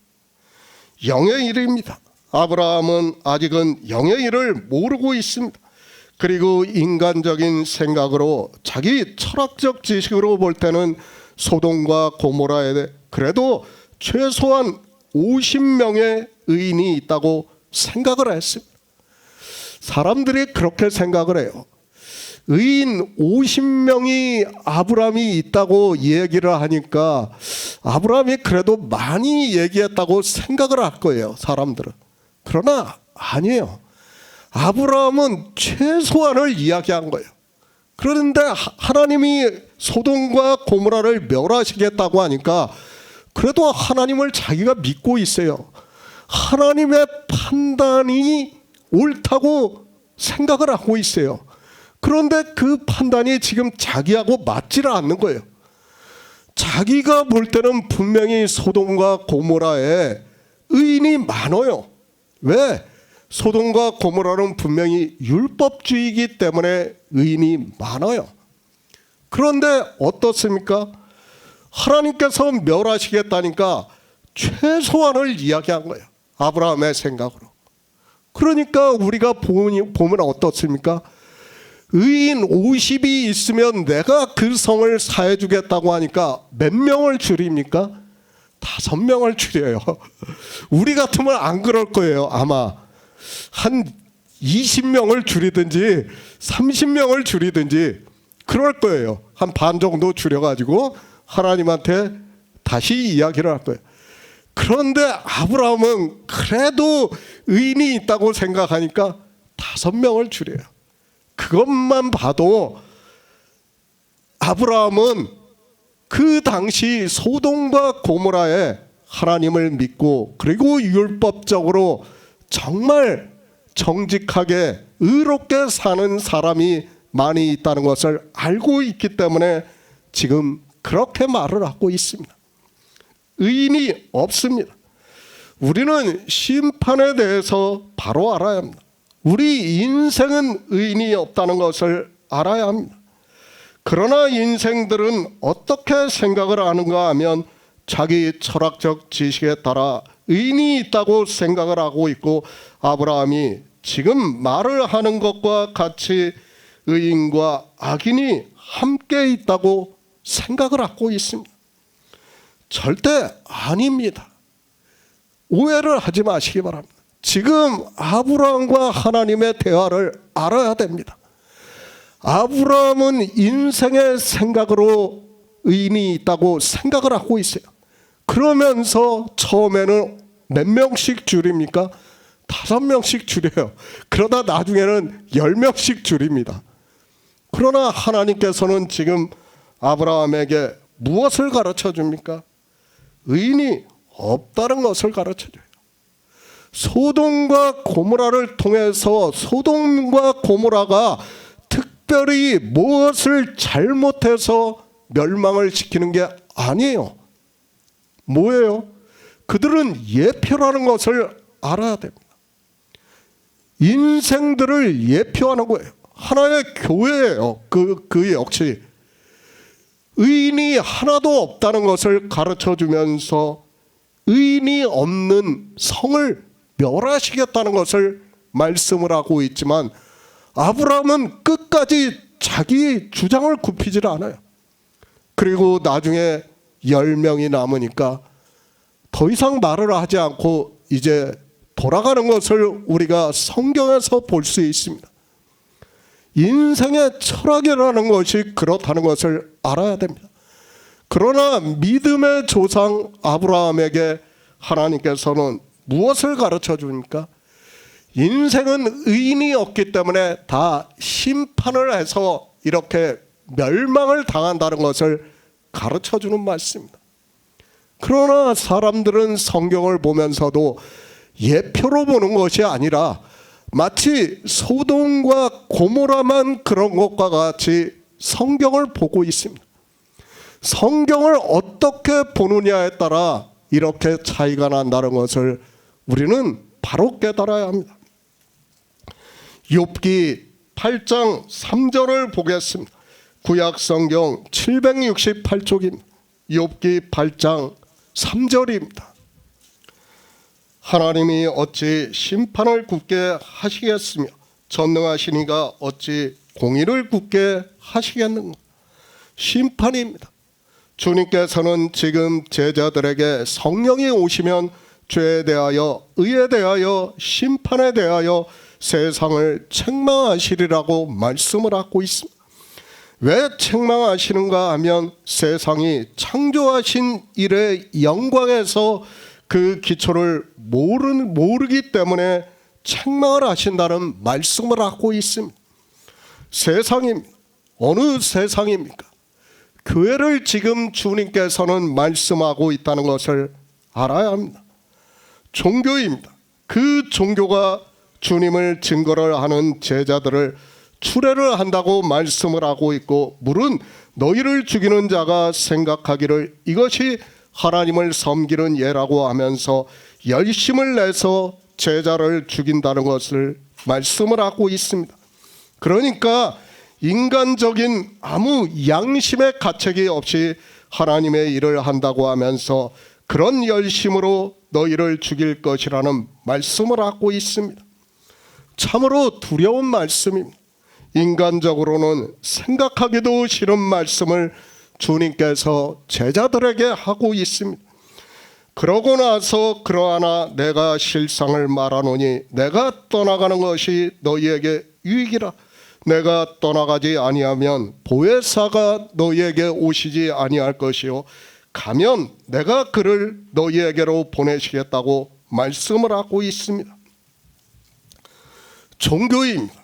B: 영의 일입니다. 아브라함은 아직은 영의 일을 모르고 있습니다. 그리고 인간적인 생각으로 자기 철학적 지식으로 볼 때는 소돔과 고모라에 그래도 최소한 50명의 의인이 있다고 생각을 했습니다. 사람들이 그렇게 생각을 해요. 의인 50명이 아브라함이 있다고 얘기를 하니까 아브라함이 그래도 많이 얘기했다고 생각을 할 거예요, 사람들은. 그러나 아니에요. 아브라함은 최소한을 이야기한 거예요. 그런데 하나님이 소돔과 고모라를 멸하시겠다고 하니까 그래도 하나님을 자기가 믿고 있어요. 하나님의 판단이 옳다고 생각을 하고 있어요. 그런데 그 판단이 지금 자기하고 맞지를 않는 거예요. 자기가 볼 때는 분명히 소돔과 고모라에 의인이 많아요. 왜? 소돔과 고모라는 분명히 율법주의이기 때문에 의인이 많아요. 그런데 어떻습니까? 하나님께서 멸하시겠다니까 최소한을 이야기한 거예요. 아브라함의 생각으로. 그러니까 우리가 보면 어떻습니까? 의인 50이 있으면 내가 그 성을 사해 주겠다고 하니까 몇 명을 줄입니까? 5명을 줄여요. 우리 같으면 안 그럴 거예요. 아마 한 20명을 줄이든지 30명을 줄이든지 그럴 거예요. 한 반 정도 줄여가지고 하나님한테 다시 이야기를 할 거예요. 그런데 아브라함은 그래도 의인이 있다고 생각하니까 5명을 줄여요. 그것만 봐도 아브라함은 그 당시 소돔과 고모라에 하나님을 믿고 그리고 율법적으로 정말 정직하게 의롭게 사는 사람이 많이 있다는 것을 알고 있기 때문에 지금 그렇게 말을 하고 있습니다. 의인이 없습니다. 우리는 심판에 대해서 바로 알아야 합니다. 우리 인생은 의인이 없다는 것을 알아야 합니다. 그러나 인생들은 어떻게 생각을 하는가 하면 자기 철학적 지식에 따라 의인이 있다고 생각을 하고 있고 아브라함이 지금 말을 하는 것과 같이 의인과 악인이 함께 있다고 생각을 하고 있습니다. 절대 아닙니다. 오해를 하지 마시기 바랍니다. 지금 아브라함과 하나님의 대화를 알아야 됩니다. 아브라함은 인생의 생각으로 의인이 있다고 생각을 하고 있어요. 그러면서 처음에는 몇 명씩 줄입니까? 5명씩 줄여요. 그러다 나중에는 10명씩 줄입니다. 그러나 하나님께서는 지금 아브라함에게 무엇을 가르쳐 줍니까? 의인이 없다는 것을 가르쳐 줘요. 소돔과 고모라를 통해서 소돔과 고모라가 특별히 무엇을 잘못해서 멸망을 시키는 게 아니에요. 뭐예요? 그들은 예표라는 것을 알아야 됩니다. 인생들을 예표하는 거예요. 하나의 교회예요. 그 역시 의인이 하나도 없다는 것을 가르쳐 주면서 의인이 없는 성을 멸하시겠다는 것을 말씀을 하고 있지만 아브라함은 끝까지 자기 주장을 굽히질 않아요. 그리고 나중에 10명이 남으니까 더 이상 말을 하지 않고 이제 돌아가는 것을 우리가 성경에서 볼 수 있습니다. 인생의 철학이라는 것이 그렇다는 것을 알아야 됩니다. 그러나 믿음의 조상 아브라함에게 하나님께서는 무엇을 가르쳐 줍니까? 인생은 의인이 없기 때문에 다 심판을 해서 이렇게 멸망을 당한다는 것을 가르쳐 주는 말씀입니다. 그러나 사람들은 성경을 보면서도 예표로 보는 것이 아니라 마치 소돔과 고모라만 그런 것과 같이 성경을 보고 있습니다. 성경을 어떻게 보느냐에 따라 이렇게 차이가 난다는 것을 우리는 바로 깨달아야 합니다. 욥기 8장 3절을 보겠습니다. 구약 성경 768쪽입니다. 욥기 8장 3절입니다. 하나님이 어찌 심판을 굳게 하시겠으며 전능하신 이가 어찌 공의를 굳게 하시겠는가? 심판입니다. 주님께서는 지금 제자들에게 성령이 오시면 죄에 대하여 의에 대하여 심판에 대하여 세상을 책망하시리라고 말씀을 하고 있습니다. 왜 책망하시는가 하면 세상이 창조하신 일의 영광에서 그 기초를 모르기 때문에 책망을 하신다는 말씀을 하고 있습니다. 세상입니다. 어느 세상입니까? 교회를 지금 주님께서는 말씀하고 있다는 것을 알아야 합니다. 종교입니다. 그 종교가 주님을 증거를 하는 제자들을 추례를 한다고 말씀을 하고 있고, 물은 너희를 죽이는 자가 생각하기를 이것이 하나님을 섬기는 예라고 하면서 열심을 내서 제자를 죽인다는 것을 말씀을 하고 있습니다. 그러니까 인간적인 아무 양심의 가책이 없이 하나님의 일을 한다고 하면서 그런 열심으로 너희를 죽일 것이라는 말씀을 하고 있습니다. 참으로 두려운 말씀입니다. 인간적으로는 생각하기도 싫은 말씀을 주님께서 제자들에게 하고 있습니다. 그러고 나서 그러하나 내가 실상을 말하노니 내가 떠나가는 것이 너희에게 유익이라. 내가 떠나가지 아니하면 보혜사가 너희에게 오시지 아니할 것이요 가면 내가 그를 너희에게로 보내시겠다고 말씀을 하고 있습니다. 종교입니다.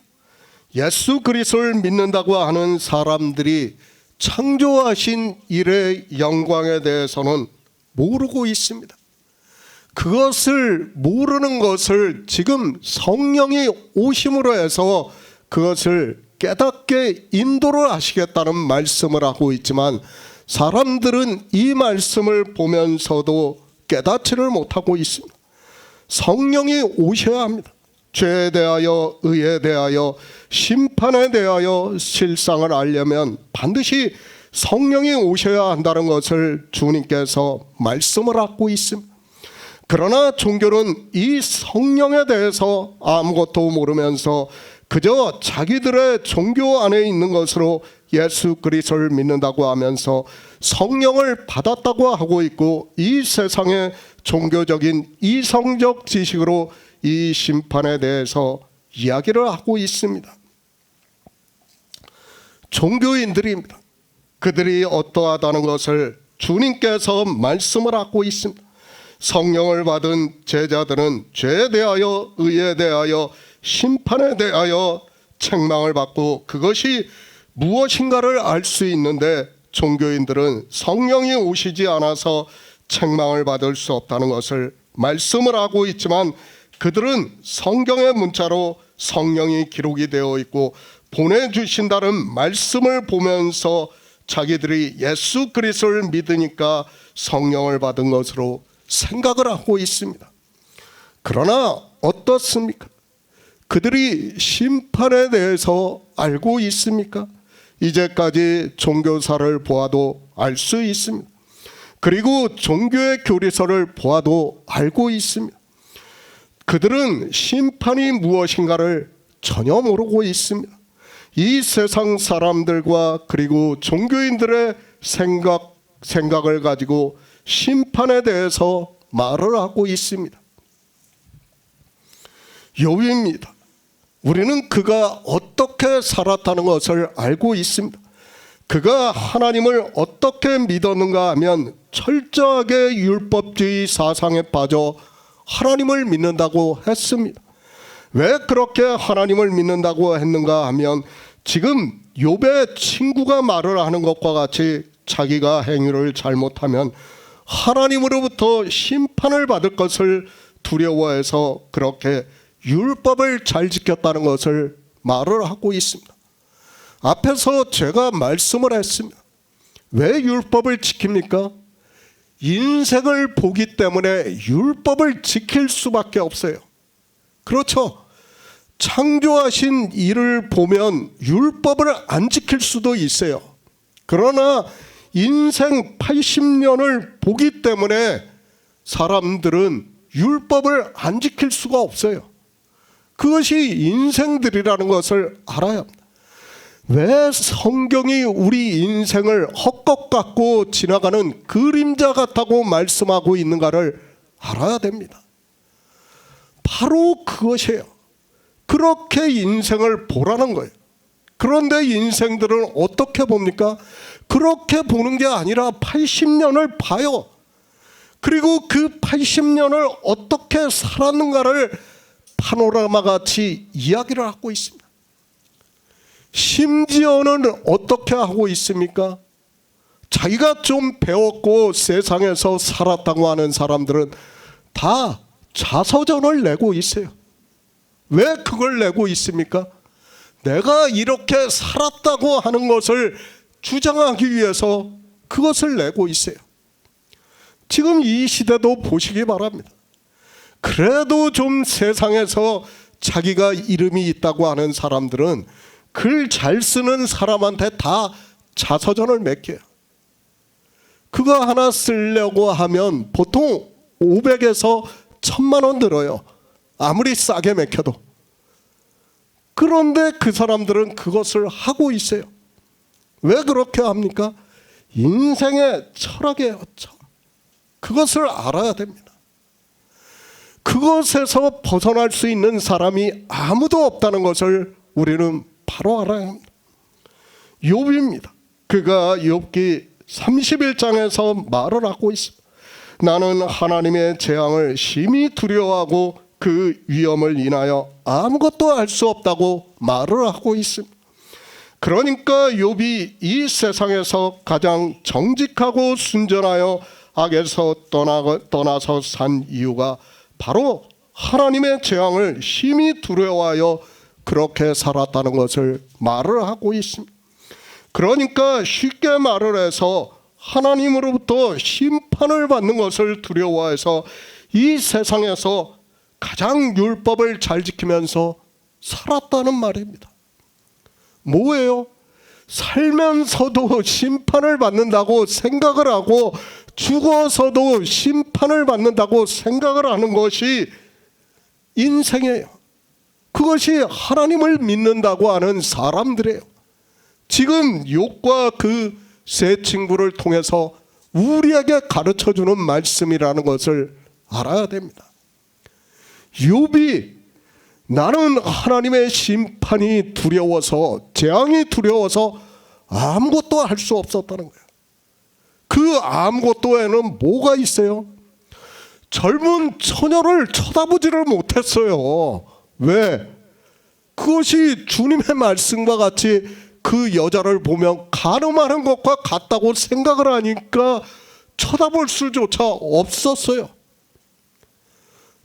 B: 예수 그리스도를 믿는다고 하는 사람들이 창조하신 일의 영광에 대해서는 모르고 있습니다. 그것을 모르는 것을 지금 성령이 오심으로 해서 그것을 깨닫게 인도를 하시겠다는 말씀을 하고 있지만 사람들은 이 말씀을 보면서도 깨닫지를 못하고 있습니다. 성령이 오셔야 합니다. 죄에 대하여 의에 대하여 심판에 대하여 실상을 알려면 반드시 성령이 오셔야 한다는 것을 주님께서 말씀을 하고 있습니다. 그러나 종교는 이 성령에 대해서 아무것도 모르면서 그저 자기들의 종교 안에 있는 것으로 예수 그리스도를 믿는다고 하면서 성령을 받았다고 하고 있고, 이 세상의 종교적인 이성적 지식으로 이 심판에 대해서 이야기를 하고 있습니다. 종교인들입니다. 그들이 어떠하다는 것을 주님께서 말씀을 하고 있습니다. 성령을 받은 제자들은 죄에 대하여 의에 대하여 심판에 대하여 책망을 받고 그것이 무엇인가를 알 수 있는데 종교인들은 성령이 오시지 않아서 책망을 받을 수 없다는 것을 말씀을 하고 있지만, 그들은 성경의 문자로 성령이 기록이 되어 있고 보내주신다는 말씀을 보면서 자기들이 예수 그리스도를 믿으니까 성령을 받은 것으로 생각을 하고 있습니다. 그러나 어떻습니까? 그들이 심판에 대해서 알고 있습니까? 이제까지 종교사를 보아도 알 수 있습니다. 그리고 종교의 교리서를 보아도 알고 있습니다. 그들은 심판이 무엇인가를 전혀 모르고 있습니다. 이 세상 사람들과 그리고 종교인들의 생각을 가지고 심판에 대해서 말을 하고 있습니다. 욥입니다. 우리는 그가 어떻게 살았다는 것을 알고 있습니다. 그가 하나님을 어떻게 믿었는가 하면 철저하게 율법주의 사상에 빠져 하나님을 믿는다고 했습니다. 왜 그렇게 하나님을 믿는다고 했는가 하면, 지금 욥의 친구가 말을 하는 것과 같이 자기가 행위를 잘못하면 하나님으로부터 심판을 받을 것을 두려워해서 그렇게 율법을 잘 지켰다는 것을 말을 하고 있습니다. 앞에서 제가 말씀을 했습니다. 왜 율법을 지킵니까? 인생을 보기 때문에 율법을 지킬 수밖에 없어요. 그렇죠? 창조하신 이를 보면 율법을 안 지킬 수도 있어요. 그러나 인생 80년을 보기 때문에 사람들은 율법을 안 지킬 수가 없어요. 그것이 인생들이라는 것을 알아야 합니다. 왜 성경이 우리 인생을 헛것 같고 지나가는 그림자 같다고 말씀하고 있는가를 알아야 됩니다. 바로 그것이에요. 그렇게 인생을 보라는 거예요. 그런데 인생들은 어떻게 봅니까? 그렇게 보는 게 아니라 80년을 봐요. 그리고 그 80년을 어떻게 살았는가를 파노라마 같이 이야기를 하고 있습니다. 심지어는 어떻게 하고 있습니까? 자기가 좀 배웠고 세상에서 살았다고 하는 사람들은 다 자서전을 내고 있어요. 왜 그걸 내고 있습니까? 내가 이렇게 살았다고 하는 것을 주장하기 위해서 그것을 내고 있어요. 지금 이 시대도 보시기 바랍니다. 그래도 좀 세상에서 자기가 이름이 있다고 하는 사람들은 글 잘 쓰는 사람한테 다 자서전을 맡겨요. 그거 하나 쓰려고 하면 보통 500에서 1000만 원 들어요. 아무리 싸게 맡겨도. 그런데 그 사람들은 그것을 하고 있어요. 왜 그렇게 합니까? 인생의 철학이에요. 그것을 알아야 됩니다. 그것에서 벗어날 수 있는 사람이 아무도 없다는 것을 우리는 바로 알아야 합니다. 욥입니다. 그가 욥기 31장에서 말을 하고 있습니다. 나는 하나님의 재앙을 심히 두려워하고 그 위험을 인하여 아무것도 할 수 없다고 말을 하고 있습니다. 그러니까 욥이 이 세상에서 가장 정직하고 순전하여 악에서 떠나서 산 이유가 바로 하나님의 재앙을 심히 두려워하여 그렇게 살았다는 것을 말을 하고 있습니다. 그러니까 쉽게 말을 해서 하나님으로부터 심판을 받는 것을 두려워해서 이 세상에서 가장 율법을 잘 지키면서 살았다는 말입니다. 뭐예요? 살면서도 심판을 받는다고 생각을 하고 죽어서도 심판을 받는다고 생각을 하는 것이 인생이에요. 그것이 하나님을 믿는다고 하는 사람들이에요. 지금 욥과 그 세 친구를 통해서 우리에게 가르쳐주는 말씀이라는 것을 알아야 됩니다. 욥이 나는 하나님의 심판이 두려워서, 재앙이 두려워서 아무것도 할 수 없었다는 거예요. 그 아무것도에는 뭐가 있어요? 젊은 처녀를 쳐다보지를 못했어요. 왜? 그것이 주님의 말씀과 같이 그 여자를 보면 간음하는 것과 같다고 생각을 하니까 쳐다볼 수조차 없었어요.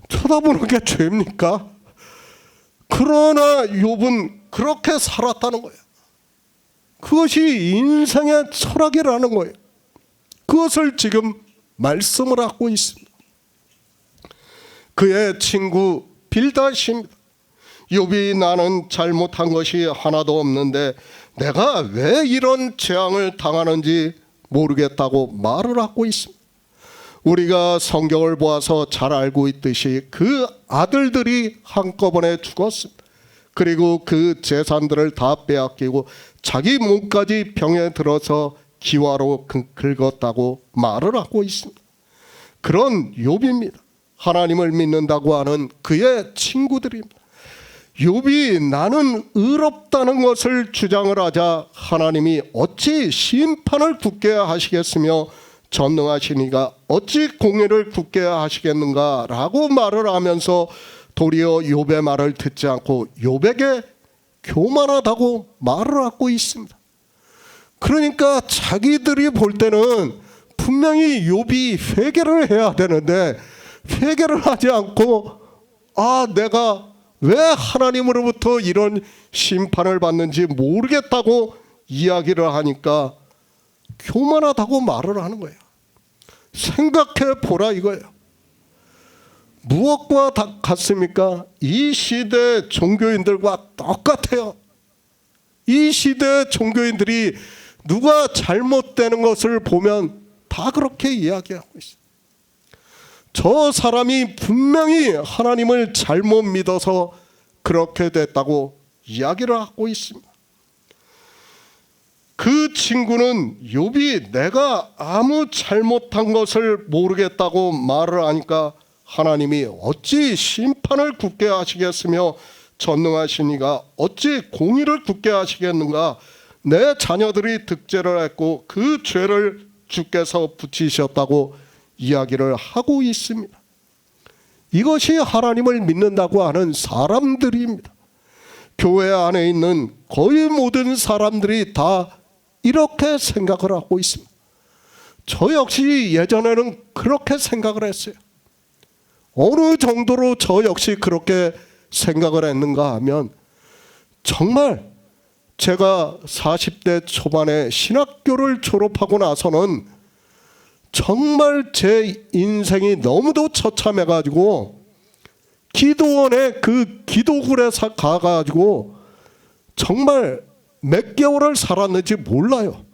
B: 쳐다보는 게 죄입니까? 그러나 욥은 그렇게 살았다는 거예요. 그것이 인생의 철학이라는 거예요. 그것을 지금 말씀을 하고 있습니다. 그의 친구 빌닷입니다. 욥이 나는 잘못한 것이 하나도 없는데 내가 왜 이런 재앙을 당하는지 모르겠다고 말을 하고 있습니다. 우리가 성경을 보아서 잘 알고 있듯이 그 아들들이 한꺼번에 죽었습니다. 그리고 그 재산들을 다 빼앗기고 자기 몸까지 병에 들어서 기와로 긁었다고 말을 하고 있습니다. 그런 욥입니다. 하나님을 믿는다고 하는 그의 친구들입니다. 욥이 나는 의롭다는 것을 주장을 하자 하나님이 어찌 심판을 굳게 하시겠으며 전능하신 이가 어찌 공의를 굳게 하시겠는가 라고 말을 하면서 도리어 욥의 말을 듣지 않고 욥에게 교만하다고 말을 하고 있습니다. 그러니까 자기들이 볼 때는 분명히 욥이 회개를 해야 되는데 회개를 하지 않고 내가 왜 하나님으로부터 이런 심판을 받는지 모르겠다고 이야기를 하니까 교만하다고 말을 하는 거예요. 생각해 보라 이거예요. 무엇과 같습니까? 이 시대 종교인들과 똑같아요. 이 시대 종교인들이 누가 잘못되는 것을 보면 다 그렇게 이야기하고 있어요. 저 사람이 분명히 하나님을 잘못 믿어서 그렇게 됐다고 이야기를 하고 있습니다. 그 친구는 욥이 내가 아무 잘못한 것을 모르겠다고 말을 하니까 하나님이 어찌 심판을 굳게 하시겠으며 전능하신 이가 어찌 공의를 굳게 하시겠는가. 내 자녀들이 득죄를 했고 그 죄를 주께서 붙이셨다고 이야기를 하고 있습니다. 이것이 하나님을 믿는다고 하는 사람들입니다. 교회 안에 있는 거의 모든 사람들이 다 이렇게 생각을 하고 있습니다. 저 역시 예전에는 그렇게 생각을 했어요. 어느 정도로 저 역시 그렇게 생각을 했는가 하면 정말 제가 40대 초반에 신학교를 졸업하고 나서는 정말 제 인생이 너무도 처참해가지고 기도원에 그 기도굴에 가가지고 정말 몇 개월을 살았는지 몰라요.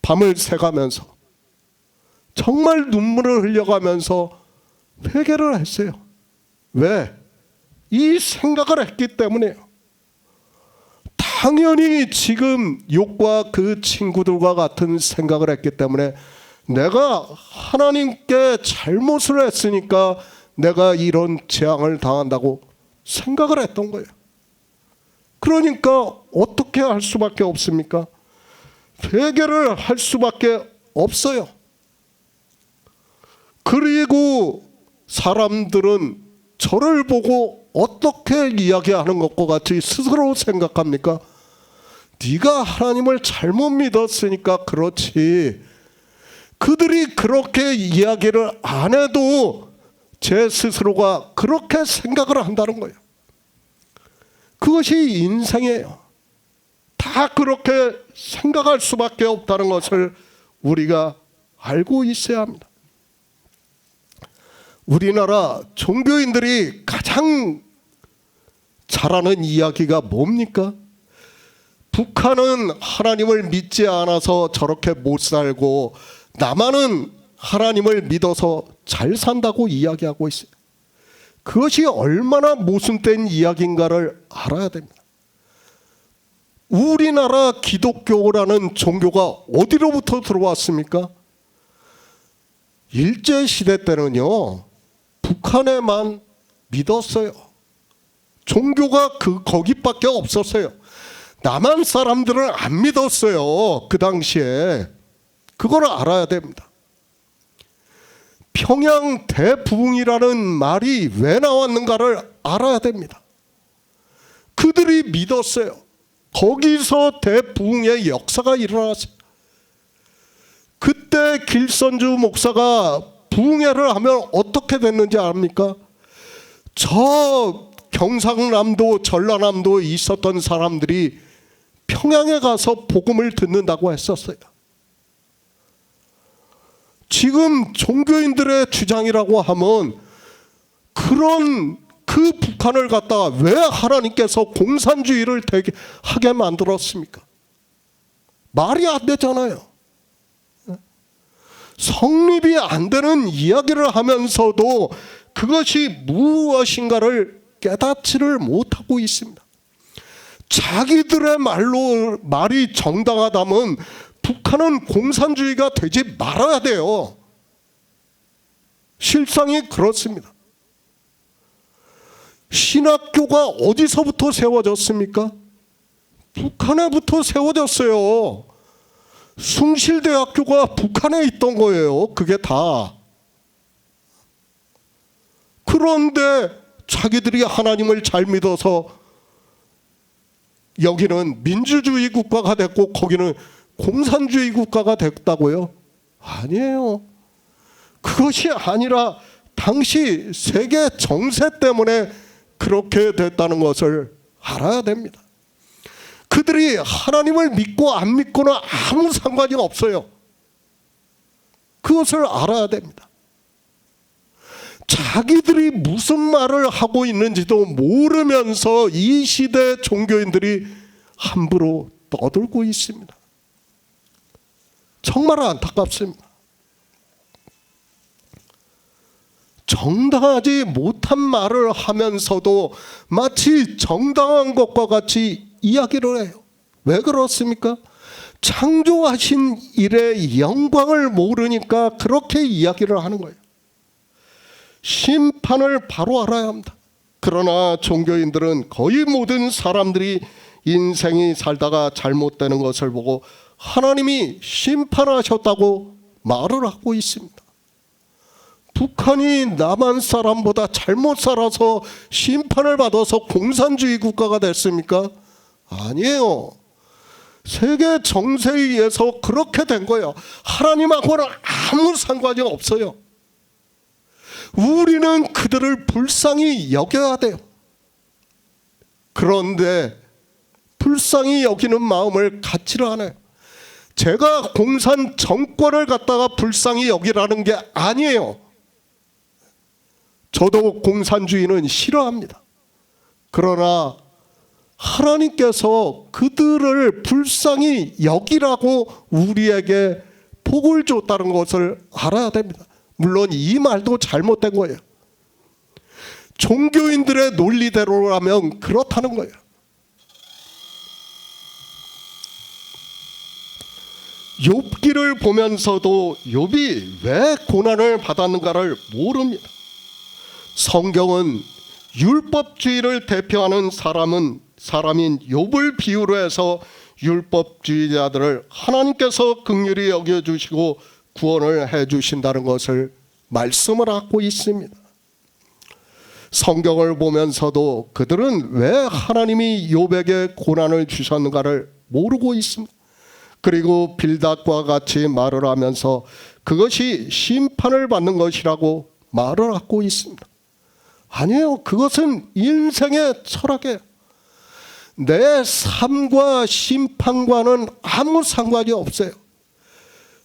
B: 밤을 새가면서 정말 눈물을 흘려가면서 회개를 했어요. 왜? 이 생각을 했기 때문에요. 당연히 지금 욥과 그 친구들과 같은 생각을 했기 때문에 내가 하나님께 잘못을 했으니까 내가 이런 재앙을 당한다고 생각을 했던 거예요. 그러니까 어떻게 할 수밖에 없습니까? 회개를 할 수밖에 없어요. 그리고 사람들은 저를 보고 어떻게 이야기하는 것과 같이 스스로 생각합니까? 네가 하나님을 잘못 믿었으니까 그렇지. 그들이 그렇게 이야기를 안 해도 제 스스로가 그렇게 생각을 한다는 거예요. 그것이 인생이에요. 다 그렇게 생각할 수밖에 없다는 것을 우리가 알고 있어야 합니다. 우리나라 종교인들이 가장 잘하는 이야기가 뭡니까? 북한은 하나님을 믿지 않아서 저렇게 못 살고 남한은 하나님을 믿어서 잘 산다고 이야기하고 있어요. 그것이 얼마나 모순된 이야기인가를 알아야 됩니다. 우리나라 기독교라는 종교가 어디로부터 들어왔습니까? 일제시대 때는요, 북한에만 믿었어요. 종교가 거기밖에 없었어요. 남한 사람들은 안 믿었어요. 그 당시에. 그걸 알아야 됩니다. 평양 대부흥이라는 말이 왜 나왔는가를 알아야 됩니다. 그들이 믿었어요. 거기서 대부흥의 역사가 일어났어요. 그때 길선주 목사가 부흥회를 하면 어떻게 됐는지 압니까? 저 경상남도 전라남도에 있었던 사람들이 평양에 가서 복음을 듣는다고 했었어요. 지금 종교인들의 주장이라고 하면 그런 그 북한을 갖다가 왜 하나님께서 공산주의를 하게 만들었습니까? 말이 안 되잖아요. 성립이 안 되는 이야기를 하면서도 그것이 무엇인가를 깨닫지를 못하고 있습니다. 자기들의 말이 정당하다면 북한은 공산주의가 되지 말아야 돼요. 실상이 그렇습니다. 신학교가 어디서부터 세워졌습니까? 북한에부터 세워졌어요. 숭실대학교가 북한에 있던 거예요. 그게 다. 그런데 자기들이 하나님을 잘 믿어서 여기는 민주주의 국가가 됐고 거기는 공산주의 국가가 됐다고요? 아니에요. 그것이 아니라 당시 세계 정세 때문에 그렇게 됐다는 것을 알아야 됩니다. 그들이 하나님을 믿고 안 믿고는 아무 상관이 없어요. 그것을 알아야 됩니다. 자기들이 무슨 말을 하고 있는지도 모르면서 이 시대 종교인들이 함부로 떠들고 있습니다. 정말 안타깝습니다. 정당하지 못한 말을 하면서도 마치 정당한 것과 같이 이야기를 해요. 왜 그렇습니까? 창조하신 일의 영광을 모르니까 그렇게 이야기를 하는 거예요. 심판을 바로 알아야 합니다. 그러나 종교인들은 거의 모든 사람들이 인생이 살다가 잘못되는 것을 보고 하나님이 심판하셨다고 말을 하고 있습니다. 북한이 남한 사람보다 잘못 살아서 심판을 받아서 공산주의 국가가 됐습니까? 아니에요. 세계 정세에 의해서 그렇게 된 거예요. 하나님하고는 아무 상관이 없어요. 우리는 그들을 불쌍히 여겨야 돼요. 그런데 불쌍히 여기는 마음을 갖지를 않아요. 제가 공산 정권을 갖다가 불쌍히 여기라는 게 아니에요. 저도 공산주의는 싫어합니다. 그러나 하나님께서 그들을 불쌍히 여기라고 우리에게 복을 줬다는 것을 알아야 됩니다. 물론 이 말도 잘못된 거예요. 종교인들의 논리대로라면 그렇다는 거예요. 욥기를 보면서도 욥이 왜 고난을 받았는가를 모릅니다. 성경은 율법주의를 대표하는 사람인 욥을 비유로 해서 율법주의자들을 하나님께서 긍휼히 여겨주시고 구원을 해주신다는 것을 말씀을 하고 있습니다. 성경을 보면서도 그들은 왜 하나님이 욥에게 고난을 주셨는가를 모르고 있습니다. 그리고 빌닷과 같이 말을 하면서 그것이 심판을 받는 것이라고 말을 하고 있습니다. 아니에요. 그것은 인생의 철학이에요. 내 삶과 심판과는 아무 상관이 없어요.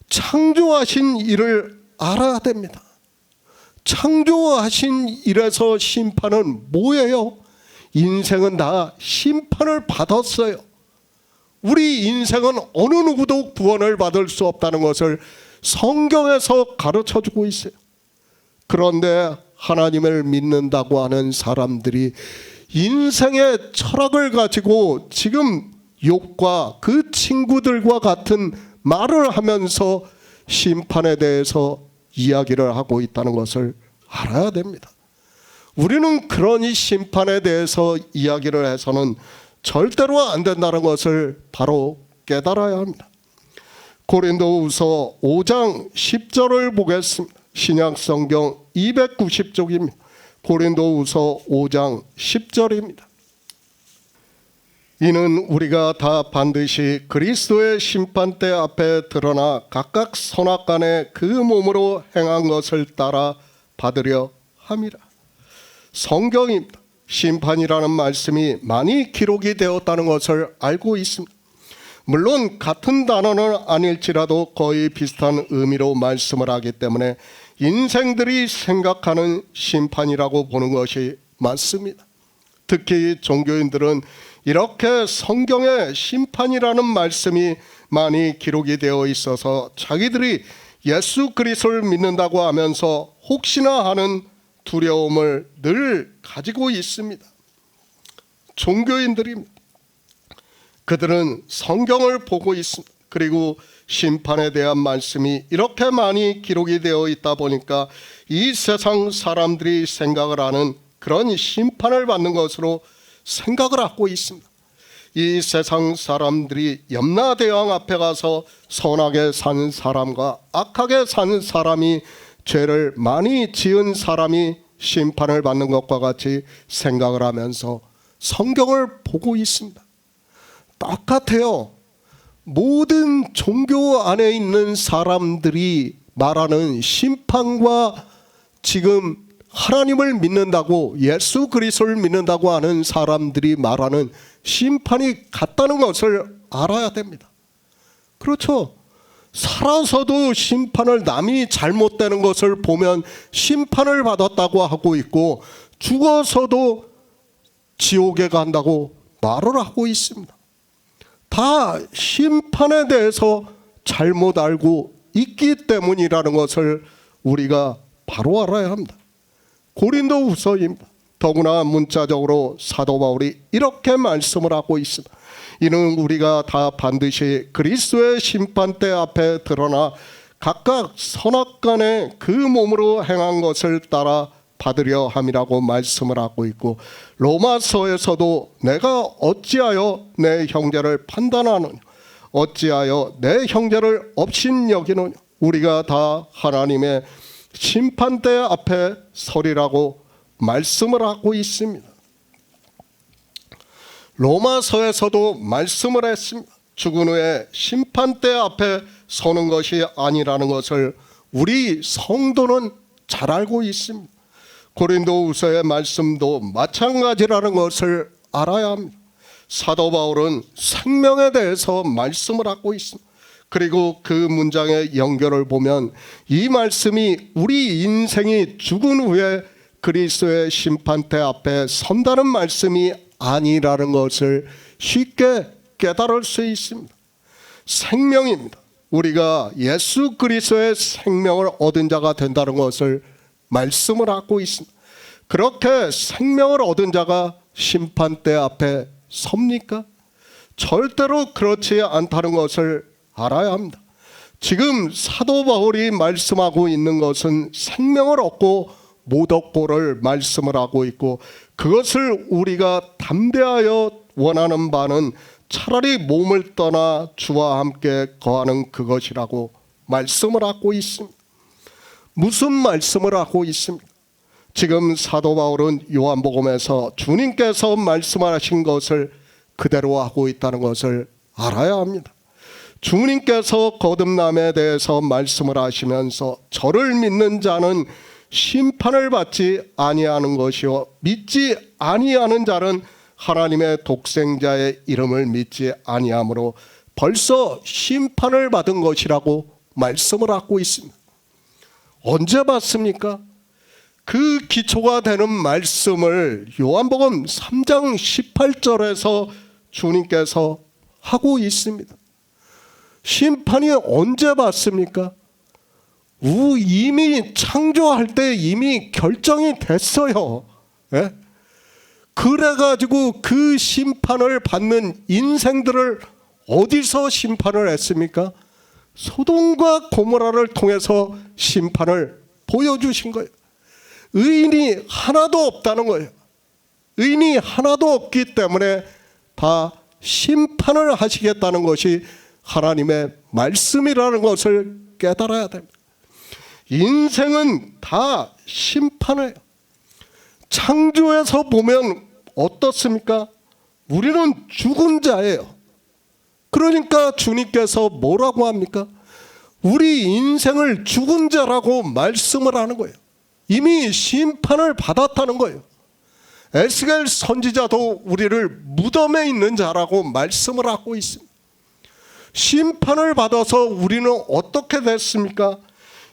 B: 창조하신 일을 알아야 됩니다. 창조하신 일에서 심판은 뭐예요? 인생은 다 심판을 받았어요. 우리 인생은 어느 누구도 구원을 받을 수 없다는 것을 성경에서 가르쳐주고 있어요. 그런데 하나님을 믿는다고 하는 사람들이 인생의 철학을 가지고 지금 욥과 그 친구들과 같은 말을 하면서 심판에 대해서 이야기를 하고 있다는 것을 알아야 됩니다. 우리는 그런 이 심판에 대해서 이야기를 해서는 절대로 안 된다는 것을 바로 깨달아야 합니다. 고린도후서 5장 10절을 보겠습니다. 신약성경 290쪽입니다. 고린도후서 5장 10절입니다. 이는 우리가 다 반드시 그리스도의 심판대 앞에 드러나 각각 선악간에 그 몸으로 행한 것을 따라 받으려 함이라. 성경입니다. 심판이라는 말씀이 많이 기록이 되었다는 것을 알고 있습니다. 물론 같은 단어는 아닐지라도 거의 비슷한 의미로 말씀을 하기 때문에 인생들이 생각하는 심판이라고 보는 것이 맞습니다. 특히 종교인들은 이렇게 성경에 심판이라는 말씀이 많이 기록이 되어 있어서 자기들이 예수 그리스도를 믿는다고 하면서 혹시나 하는 두려움을 늘 가지고 있습니다. 종교인들입니다. 그들은 성경을 보고 있습니다. 그리고 심판에 대한 말씀이 이렇게 많이 기록이 되어 있다 보니까 이 세상 사람들이 생각을 하는 그런 심판을 받는 것으로 생각을 하고 있습니다. 이 세상 사람들이 염라대왕 앞에 가서 선하게 사는 사람과 악하게 사는 사람이, 죄를 많이 지은 사람이 심판을 받는 것과 같이 생각을 하면서 성경을 보고 있습니다. 똑같아요. 모든 종교 안에 있는 사람들이 말하는 심판과 지금 하나님을 믿는다고, 예수 그리스도를 믿는다고 하는 사람들이 말하는 심판이 같다는 것을 알아야 됩니다. 그렇죠. 살아서도 심판을, 남이 잘못되는 것을 보면 심판을 받았다고 하고 있고, 죽어서도 지옥에 간다고 말을 하고 있습니다. 다 심판에 대해서 잘못 알고 있기 때문이라는 것을 우리가 바로 알아야 합니다. 고린도후서입니다. 더구나 문자적으로 사도 바울이 이렇게 말씀을 하고 있습니다. 이는 우리가 다 반드시 그리스도의 심판대 앞에 드러나 각각 선악간에 그 몸으로 행한 것을 따라 받으려 함이라고 말씀을 하고 있고, 로마서에서도 내가 어찌하여 내 형제를 판단하느냐, 어찌하여 내 형제를 업신여기느냐, 우리가 다 하나님의 심판대 앞에 서리라고 말씀을 하고 있습니다. 로마서에서도 말씀을 했습니다. 죽은 후에 심판대 앞에 서는 것이 아니라는 것을 우리 성도는 잘 알고 있습니다. 고린도후서의 말씀도 마찬가지라는 것을 알아야 합니다. 사도 바울은 생명에 대해서 말씀을 하고 있습니다. 그리고 그 문장의 연결을 보면 이 말씀이 우리 인생이 죽은 후에 그리스도의 심판대 앞에 선다는 말씀이 아니라는 것을 쉽게 깨달을 수 있습니다. 생명입니다. 우리가 예수 그리스도의 생명을 얻은 자가 된다는 것을 말씀을 하고 있습니다. 그렇게 생명을 얻은 자가 심판대 앞에 섭니까? 절대로 그렇지 않다는 것을 알아야 합니다. 지금 사도 바울이 말씀하고 있는 것은 생명을 얻고 못 얻고를 말씀을 하고 있고, 그것을 우리가 담대하여 원하는 바는 차라리 몸을 떠나 주와 함께 거하는 그것이라고 말씀을 하고 있습니다. 무슨 말씀을 하고 있습니까? 지금 사도 바울은 요한복음에서 주님께서 말씀하신 것을 그대로 하고 있다는 것을 알아야 합니다. 주님께서 거듭남에 대해서 말씀을 하시면서 저를 믿는 자는 심판을 받지 아니하는 것이요 믿지 아니하는 자는 하나님의 독생자의 이름을 믿지 아니하므로 벌써 심판을 받은 것이라고 말씀을 하고 있습니다. 언제 받습니까? 그 기초가 되는 말씀을 요한복음 3장 18절에서 주님께서 하고 있습니다. 심판이 언제 받습니까? 이미 창조할 때 이미 결정이 됐어요. 예? 그래가지고 그 심판을 받는 인생들을 어디서 심판을 했습니까? 소돔과 고모라를 통해서 심판을 보여주신 거예요. 의인이 하나도 없다는 거예요. 의인이 하나도 없기 때문에 다 심판을 하시겠다는 것이 하나님의 말씀이라는 것을 깨달아야 됩니다. 인생은 다 심판이에요. 창조에서 보면 어떻습니까? 우리는 죽은 자예요. 그러니까 주님께서 뭐라고 합니까? 우리 인생을 죽은 자라고 말씀을 하는 거예요. 이미 심판을 받았다는 거예요. 에스겔 선지자도 우리를 무덤에 있는 자라고 말씀을 하고 있습니다. 심판을 받아서 우리는 어떻게 됐습니까?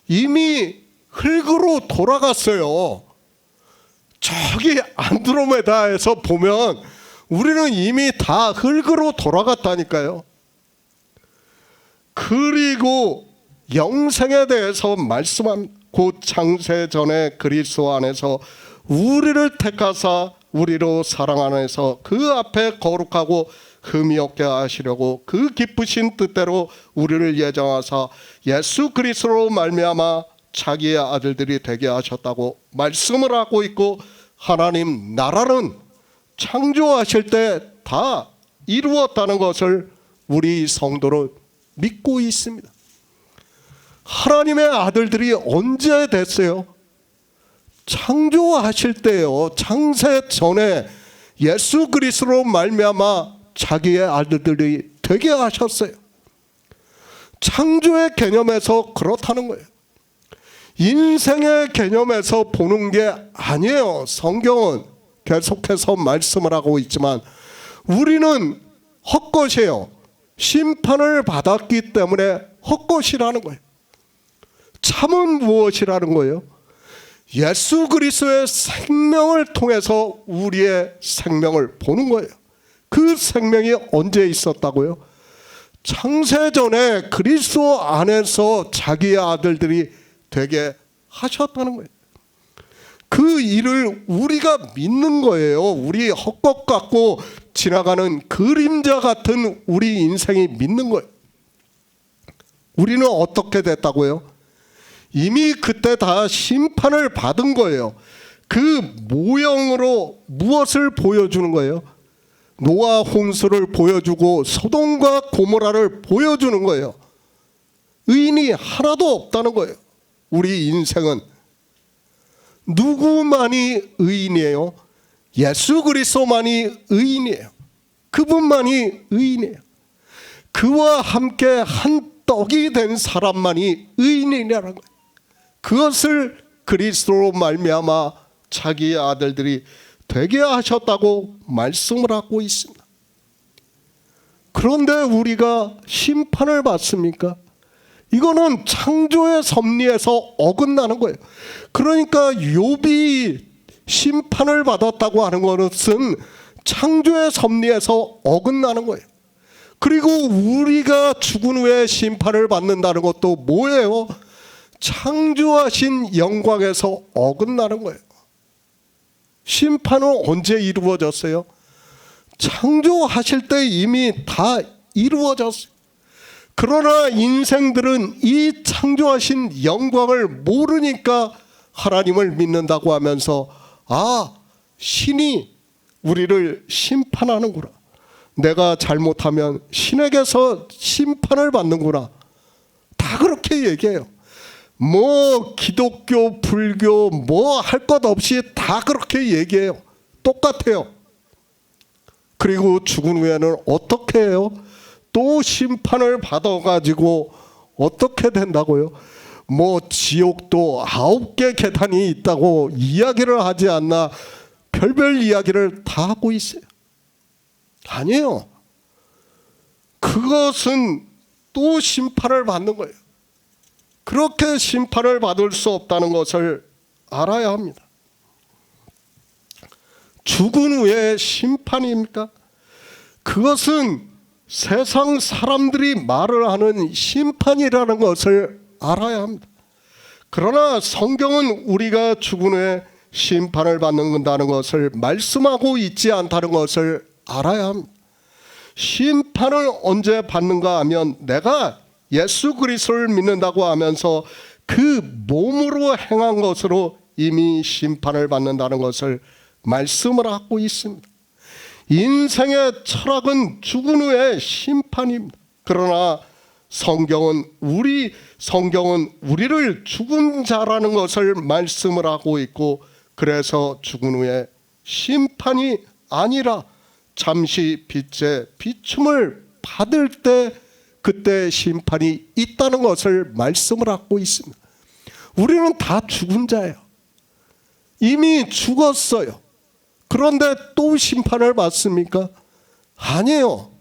B: 이미 흙으로 돌아갔어요. 저기 안드로메다에서 보면 우리는 이미 다 흙으로 돌아갔다니까요. 그리고 영생에 대해서 말씀한 곧 창세 전에 그리스도 안에서 우리를 택하사 우리로 사랑 안에서 그 앞에 거룩하고 흠이 없게 하시려고 그 기쁘신 뜻대로 우리를 예정하사 예수 그리스도로 말미암아 자기의 아들들이 되게 하셨다고 말씀을 하고 있고, 하나님 나라는 창조하실 때 다 이루었다는 것을 우리 성도는 믿고 있습니다. 하나님의 아들들이 언제 됐어요? 창조하실 때요. 창세 전에 예수 그리스도로 말미암아 자기의 아들들이 되게 하셨어요. 창조의 개념에서 그렇다는 거예요. 인생의 개념에서 보는 게 아니에요. 성경은 계속해서 말씀을 하고 있지만 우리는 헛것이에요. 심판을 받았기 때문에 헛것이라는 거예요. 참은 무엇이라는 거예요? 예수 그리스도의 생명을 통해서 우리의 생명을 보는 거예요. 그 생명이 언제 있었다고요? 창세전에 그리스도 안에서 자기의 아들들이 되게 하셨다는 거예요. 그 일을 우리가 믿는 거예요. 우리 헛것 같고 지나가는 그림자 같은 우리 인생이 믿는 거예요. 우리는 어떻게 됐다고요? 이미 그때 다 심판을 받은 거예요. 그 모형으로 무엇을 보여주는 거예요? 노아 홍수를 보여주고 소돔과 고모라를 보여주는 거예요. 의인이 하나도 없다는 거예요. 우리 인생은 누구만이 의인이에요? 예수 그리스도만이 의인이에요. 그분만이 의인이에요. 그와 함께 한 떡이 된 사람만이 의인이라는 거예요. 그것을 그리스도로 말미암아 자기의 아들들이 되게 하셨다고 말씀을 하고 있습니다. 그런데 우리가 심판을 받습니까? 이거는 창조의 섭리에서 어긋나는 거예요. 그러니까 욥이 심판을 받았다고 하는 것은 창조의 섭리에서 어긋나는 거예요. 그리고 우리가 죽은 후에 심판을 받는다는 것도 뭐예요? 창조하신 영광에서 어긋나는 거예요. 심판은 언제 이루어졌어요? 창조하실 때 이미 다 이루어졌어요. 그러나 인생들은 이 창조하신 영광을 모르니까 하나님을 믿는다고 하면서 신이 우리를 심판하는구나. 내가 잘못하면 신에게서 심판을 받는구나. 다 그렇게 얘기해요. 뭐 기독교, 불교 뭐 할 것 없이 다 그렇게 얘기해요. 똑같아요. 그리고 죽은 후에는 어떻게 해요? 또 심판을 받아가지고 어떻게 된다고요? 뭐 지옥도 9개 계단이 있다고 이야기를 하지 않나? 별별 이야기를 다 하고 있어요. 아니에요. 그것은 또 심판을 받는 거예요. 그렇게 심판을 받을 수 없다는 것을 알아야 합니다. 죽은 후에 심판입니까? 그것은 세상 사람들이 말을 하는 심판이라는 것을 알아야 합니다. 그러나 성경은 우리가 죽은 후에 심판을 받는다는 것을 말씀하고 있지 않다는 것을 알아야 합니다. 심판을 언제 받는가 하면 내가 예수 그리스도를 믿는다고 하면서 그 몸으로 행한 것으로 이미 심판을 받는다는 것을 말씀을 하고 있습니다. 인생의 철학은 죽은 후에 심판입니다. 그러나 성경은 우리를 죽은 자라는 것을 말씀을 하고 있고, 그래서 죽은 후에 심판이 아니라 잠시 빛의 비춤을 받을 때 그때 심판이 있다는 것을 말씀을 하고 있습니다. 우리는 다 죽은 자예요. 이미 죽었어요. 그런데 또 심판을 받습니까? 아니에요.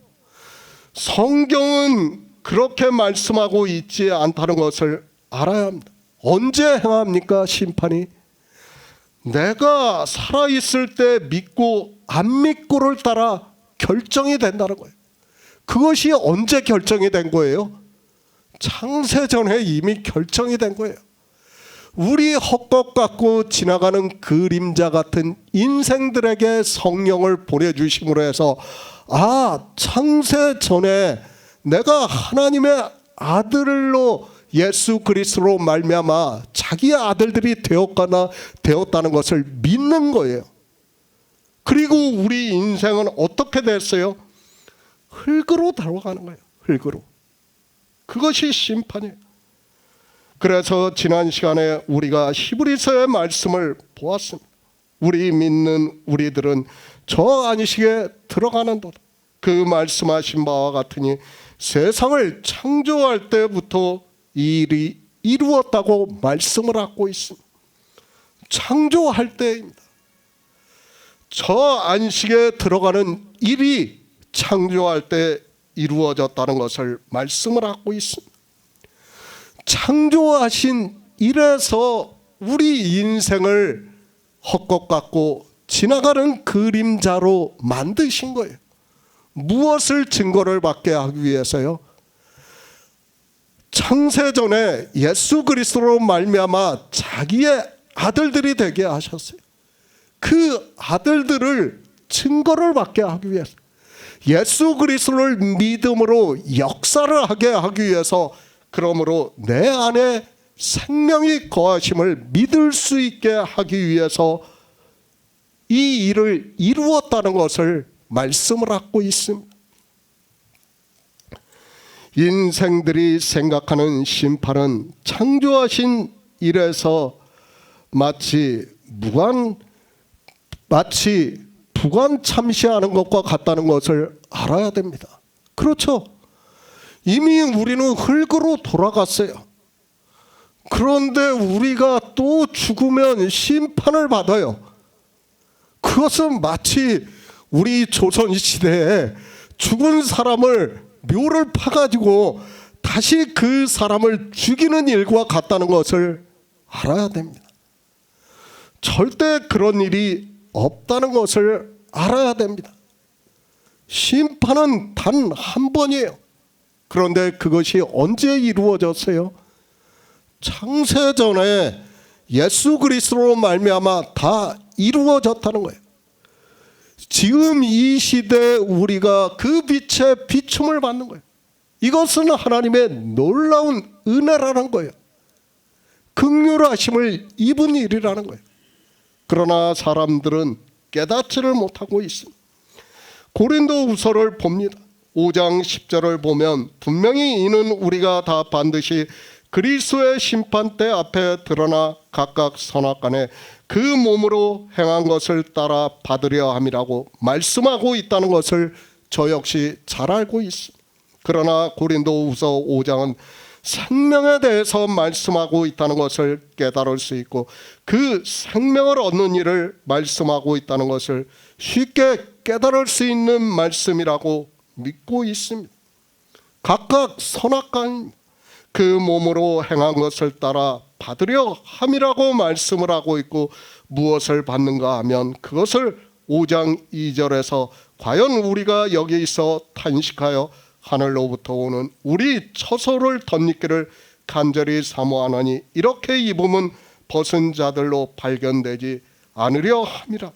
B: 성경은 그렇게 말씀하고 있지 않다는 것을 알아야 합니다. 언제 행합니까? 심판이? 내가 살아있을 때 믿고 안 믿고를 따라 결정이 된다는 거예요. 그것이 언제 결정이 된 거예요? 창세전에 이미 결정이 된 거예요. 우리 헛것 같고 지나가는 그림자 같은 인생들에게 성령을 보내주심으로 해서 창세전에 내가 하나님의 아들로 예수 그리스도로 말미암아 자기의 아들들이 되었다는 것을 믿는 거예요. 그리고 우리 인생은 어떻게 됐어요? 흙으로 들어가는 거예요. 흙으로. 그것이 심판이에요. 그래서 지난 시간에 우리가 히브리서의 말씀을 보았습니다. 우리 믿는 우리들은 저 안식에 들어가는도다. 그 말씀하신 바와 같으니 세상을 창조할 때부터 이 일이 이루었다고 말씀을 하고 있습니다. 창조할 때입니다. 저 안식에 들어가는 일이 창조할 때 이루어졌다는 것을 말씀을 하고 있습니다. 창조하신 일에서 우리 인생을 헛것 같고 지나가는 그림자로 만드신 거예요. 무엇을 증거를 받게 하기 위해서요? 창세전에 예수 그리스도로 말미암아 자기의 아들들이 되게 하셨어요. 그 아들들을 증거를 받게 하기 위해서, 예수 그리스도를 믿음으로 역사를 하게 하기 위해서, 그러므로 내 안에 생명이 거하심을 믿을 수 있게 하기 위해서 이 일을 이루었다는 것을 말씀을 하고 있습니다. 인생들이 생각하는 심판은 창조하신 일에서 마치 부관 참시하는 것과 같다는 것을 알아야 됩니다. 그렇죠. 이미 우리는 흙으로 돌아갔어요. 그런데 우리가 또 죽으면 심판을 받아요. 그것은 마치 우리 조선시대에 죽은 사람을 묘를 파가지고 다시 그 사람을 죽이는 일과 같다는 것을 알아야 됩니다. 절대 그런 일이 없다는 것을 알아야 됩니다. 심판은 단 한 번이에요. 그런데 그것이 언제 이루어졌어요? 창세전에 예수 그리스도로 말미암아 다 이루어졌다는 거예요. 지금 이 시대에 우리가 그 빛의 비춤을 받는 거예요. 이것은 하나님의 놀라운 은혜라는 거예요. 긍휼하심을 입은 일이라는 거예요. 그러나 사람들은 깨닫지를 못하고 있습니다. 고린도후서를 봅니다. 5장 10절을 보면 분명히 이는 우리가 다 반드시 그리스도의 심판대 앞에 드러나 각각 선악간에 그 몸으로 행한 것을 따라 받으려 함이라고 말씀하고 있다는 것을 저 역시 잘 알고 있습니다. 그러나 고린도후서 5장은 생명에 대해서 말씀하고 있다는 것을 깨달을 수 있고 그 생명을 얻는 일을 말씀하고 있다는 것을 쉽게 깨달을 수 있는 말씀이라고 믿고 있습니다. 각각 선악간 그 몸으로 행한 것을 따라 받으려 함이라고 말씀을 하고 있고, 무엇을 받는가 하면 그것을 5장 2절에서 과연 우리가 여기 있어 탄식하여 하늘로부터 오는 우리 처소를 덧입기를 간절히 사모하노니 이렇게 입으면 벗은 자들로 발견되지 않으려 함이라.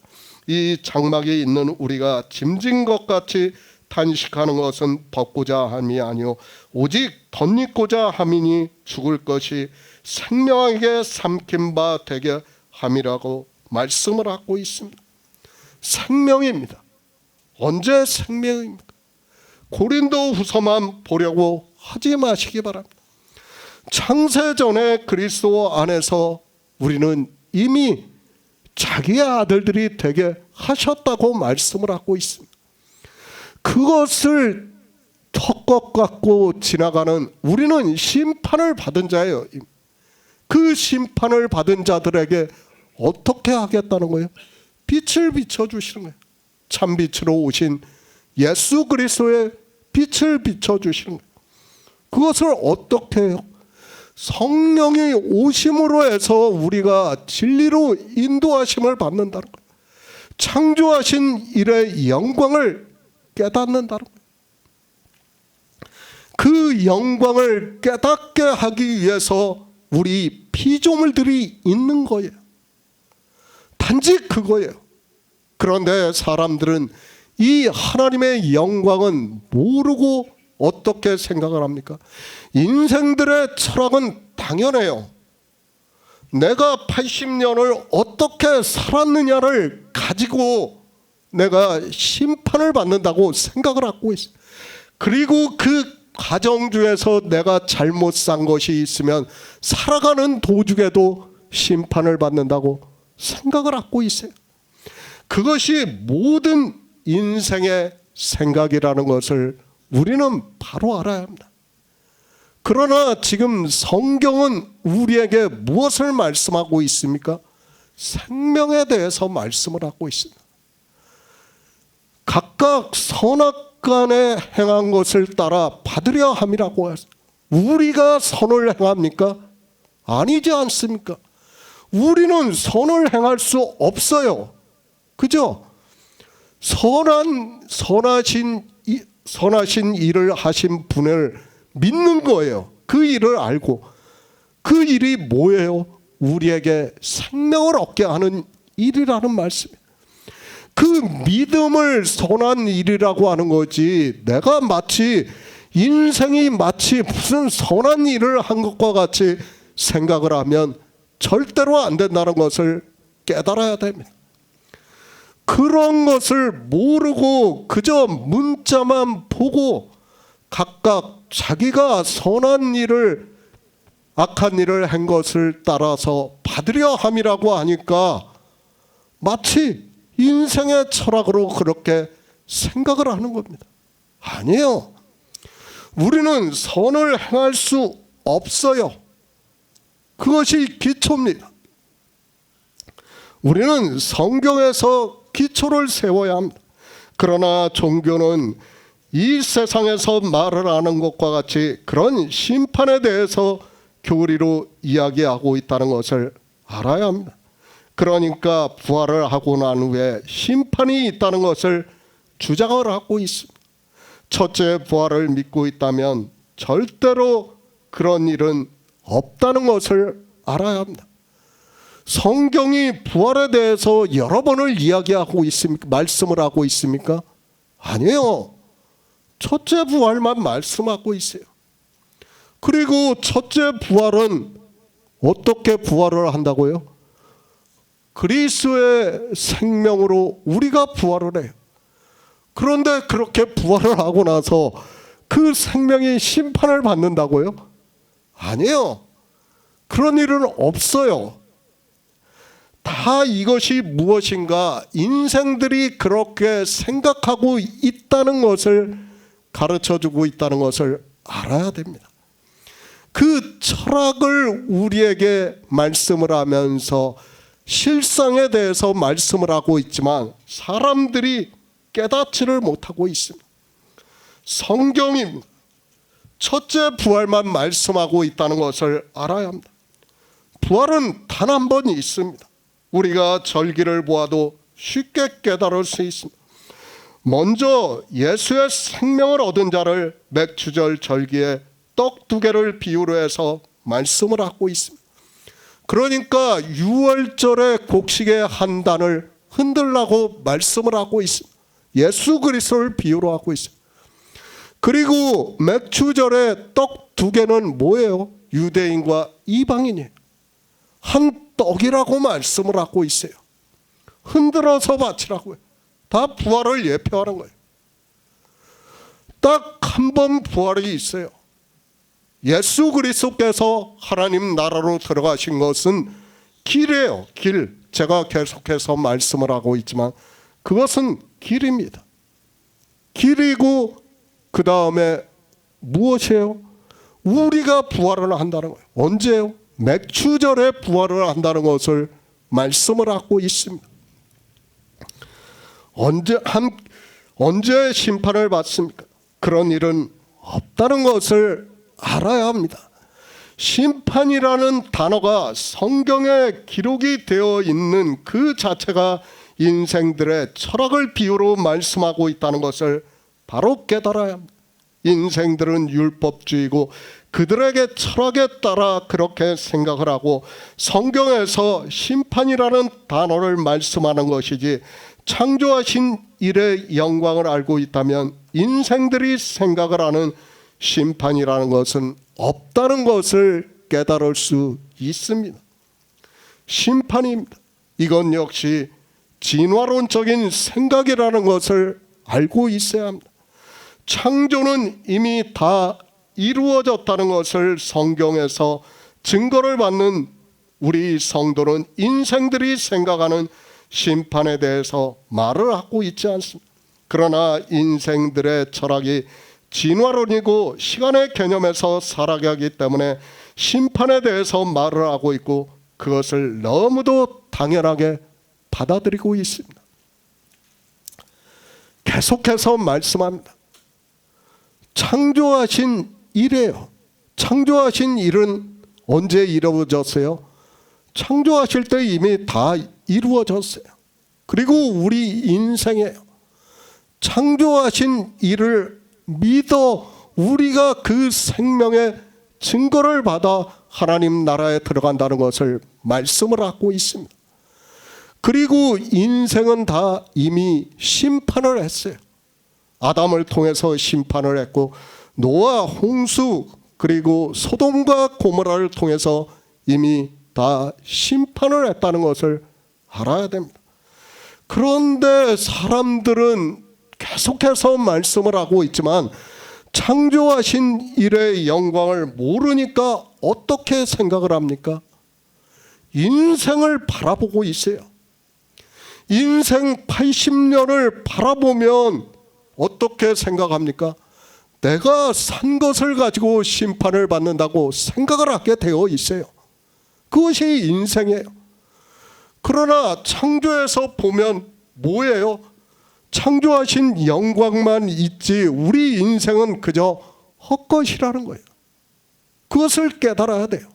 B: 이 장막에 있는 우리가 짐진 것 같이 탄식하는 것은 벗고자 함이 아니요 오직 덧입고자 함이니 죽을 것이 생명하게 삼킨 바 되게 함이라고 말씀을 하고 있습니다. 생명입니다. 언제 생명입니까? 고린도후서만 보려고 하지 마시기 바랍니다. 창세전에 그리스도 안에서 우리는 이미 자기의 아들들이 되게 하셨다고 말씀을 하고 있습니다. 그것을 턱껏 갖고 지나가는 우리는 심판을 받은 자예요. 그 심판을 받은 자들에게 어떻게 하겠다는 거예요? 빛을 비춰주시는 거예요. 참빛으로 오신 예수 그리스도의 빛을 비춰주시는 거예요. 그것을 어떻게 해요? 성령이 오심으로 해서 우리가 진리로 인도하심을 받는다는 거예요. 창조하신 일의 영광을 깨닫는다는 거예요. 그 영광을 깨닫게 하기 위해서 우리 피조물들이 있는 거예요. 단지 그거예요. 그런데 사람들은 이 하나님의 영광은 모르고 어떻게 생각을 합니까? 인생들의 철학은 당연해요. 내가 80년을 어떻게 살았느냐를 가지고 내가 심판을 받는다고 생각을 하고 있어요. 그리고 그 가정주에서 내가 잘못 산 것이 있으면 살아가는 도중에도 심판을 받는다고 생각을 하고 있어요. 그것이 모든 인생의 생각이라는 것을 우리는 바로 알아야 합니다. 그러나 지금 성경은 우리에게 무엇을 말씀하고 있습니까? 생명에 대해서 말씀을 하고 있습니다. 각각 선악간에 행한 것을 따라 받으려 함이라고 하죠. 우리가 선을 행합니까? 아니지 않습니까? 우리는 선을 행할 수 없어요. 그죠? 선하신 일을 하신 분을 믿는 거예요. 그 일을 알고. 그 일이 뭐예요? 우리에게 생명을 얻게 하는 일이라는 말씀이에요. 그 믿음을 선한 일이라고 하는 거지, 내가 마치 인생이 마치 무슨 선한 일을 한 것과 같이 생각을 하면 절대로 안 된다는 것을 깨달아야 됩니다. 그런 것을 모르고 그저 문자만 보고 각각 자기가 선한 일을 악한 일을 한 것을 따라서 받으려 함이라고 하니까 마치 인생의 철학으로 그렇게 생각을 하는 겁니다. 아니에요. 우리는 선을 행할 수 없어요. 그것이 기초입니다. 우리는 성경에서 기초를 세워야 합니다. 그러나 종교는 이 세상에서 말을 하는 것과 같이 그런 심판에 대해서 교리로 이야기하고 있다는 것을 알아야 합니다. 그러니까 부활을 하고 난 후에 심판이 있다는 것을 주장을 하고 있습니다. 첫째, 부활을 믿고 있다면 절대로 그런 일은 없다는 것을 알아야 합니다. 성경이 부활에 대해서 여러 번을 이야기하고 있습니까? 말씀을 하고 있습니까? 아니에요. 첫째 부활만 말씀하고 있어요. 그리고 첫째 부활은 어떻게 부활을 한다고요? 그리스도의 생명으로 우리가 부활을 해요. 그런데 그렇게 부활을 하고 나서 그 생명이 심판을 받는다고요? 아니에요. 그런 일은 없어요. 다 이것이 무엇인가 인생들이 그렇게 생각하고 있다는 것을 가르쳐주고 있다는 것을 알아야 됩니다. 그 철학을 우리에게 말씀을 하면서 실상에 대해서 말씀을 하고 있지만 사람들이 깨닫지를 못하고 있습니다. 성경이 첫째 부활만 말씀하고 있다는 것을 알아야 합니다. 부활은 단 한 번 있습니다. 우리가 절기를 보아도 쉽게 깨달을 수 있습니다. 먼저 예수의 생명을 얻은 자를 맥추절 절기에 떡 2개를 비유로 해서 말씀을 하고 있습니다. 그러니까 유월절의 곡식의 한 단을 흔들라고 말씀을 하고 있습니다. 예수 그리스도를 비유로 하고 있습니다. 그리고 맥추절의 떡 2개는 뭐예요? 유대인과 이방인이에요. 한 떡이라고 말씀을 하고 있어요. 흔들어서 바치라고 해요. 다 부활을 예표하는 거예요. 딱 한 번 부활이 있어요. 예수 그리스도께서 하나님 나라로 들어가신 것은 길이에요. 길. 제가 계속해서 말씀을 하고 있지만 그것은 길입니다. 길 그리고 그 다음에 무엇이에요? 우리가 부활을 한다는 거예요. 언제요? 맥추절에 부활을 한다는 것을 말씀을 하고 있습니다. 언제 심판을 받습니까? 그런 일은 없다는 것을 알아야 합니다. 심판이라는 단어가 성경에 기록이 되어 있는 그 자체가 인생들의 철학을 비유로 말씀하고 있다는 것을 바로 깨달아야 합니다. 인생들은 율법주의고 그들에게 철학에 따라 그렇게 생각을 하고 성경에서 심판이라는 단어를 말씀하는 것이지 창조하신 일의 영광을 알고 있다면 인생들이 생각을 하는 심판이라는 것은 없다는 것을 깨달을 수 있습니다. 심판입니다. 이건 역시 진화론적인 생각이라는 것을 알고 있어야 합니다. 창조는 이미 다 이루어졌다는 것을 성경에서 증거를 받는 우리 성도는 인생들이 생각하는 심판에 대해서 말을 하고 있지 않습니다. 그러나 인생들의 철학이 진화론이고 시간의 개념에서 살아가기 때문에 심판에 대해서 말을 하고 있고 그것을 너무도 당연하게 받아들이고 있습니다. 계속해서 말씀합니다. 창조하신 일이에요. 창조하신 일은 언제 이루어졌어요? 창조하실 때 이미 다 이루어졌어요. 그리고 우리 인생이에요. 창조하신 일을 믿어 우리가 그 생명의 증거를 받아 하나님 나라에 들어간다는 것을 말씀을 하고 있습니다. 그리고 인생은 다 이미 심판을 했어요. 아담을 통해서 심판을 했고 노아, 홍수 그리고 소돔과 고모라를 통해서 이미 다 심판을 했다는 것을 알아야 됩니다. 그런데 사람들은 계속해서 말씀을 하고 있지만 창조하신 일의 영광을 모르니까 어떻게 생각을 합니까? 인생을 바라보고 있어요. 인생 80년을 바라보면 어떻게 생각합니까? 내가 산 것을 가지고 심판을 받는다고 생각을 하게 되어 있어요. 그것이 인생이에요. 그러나 창조에서 보면 뭐예요? 창조하신 영광만 있지 우리 인생은 그저 헛것이라는 거예요. 그것을 깨달아야 돼요.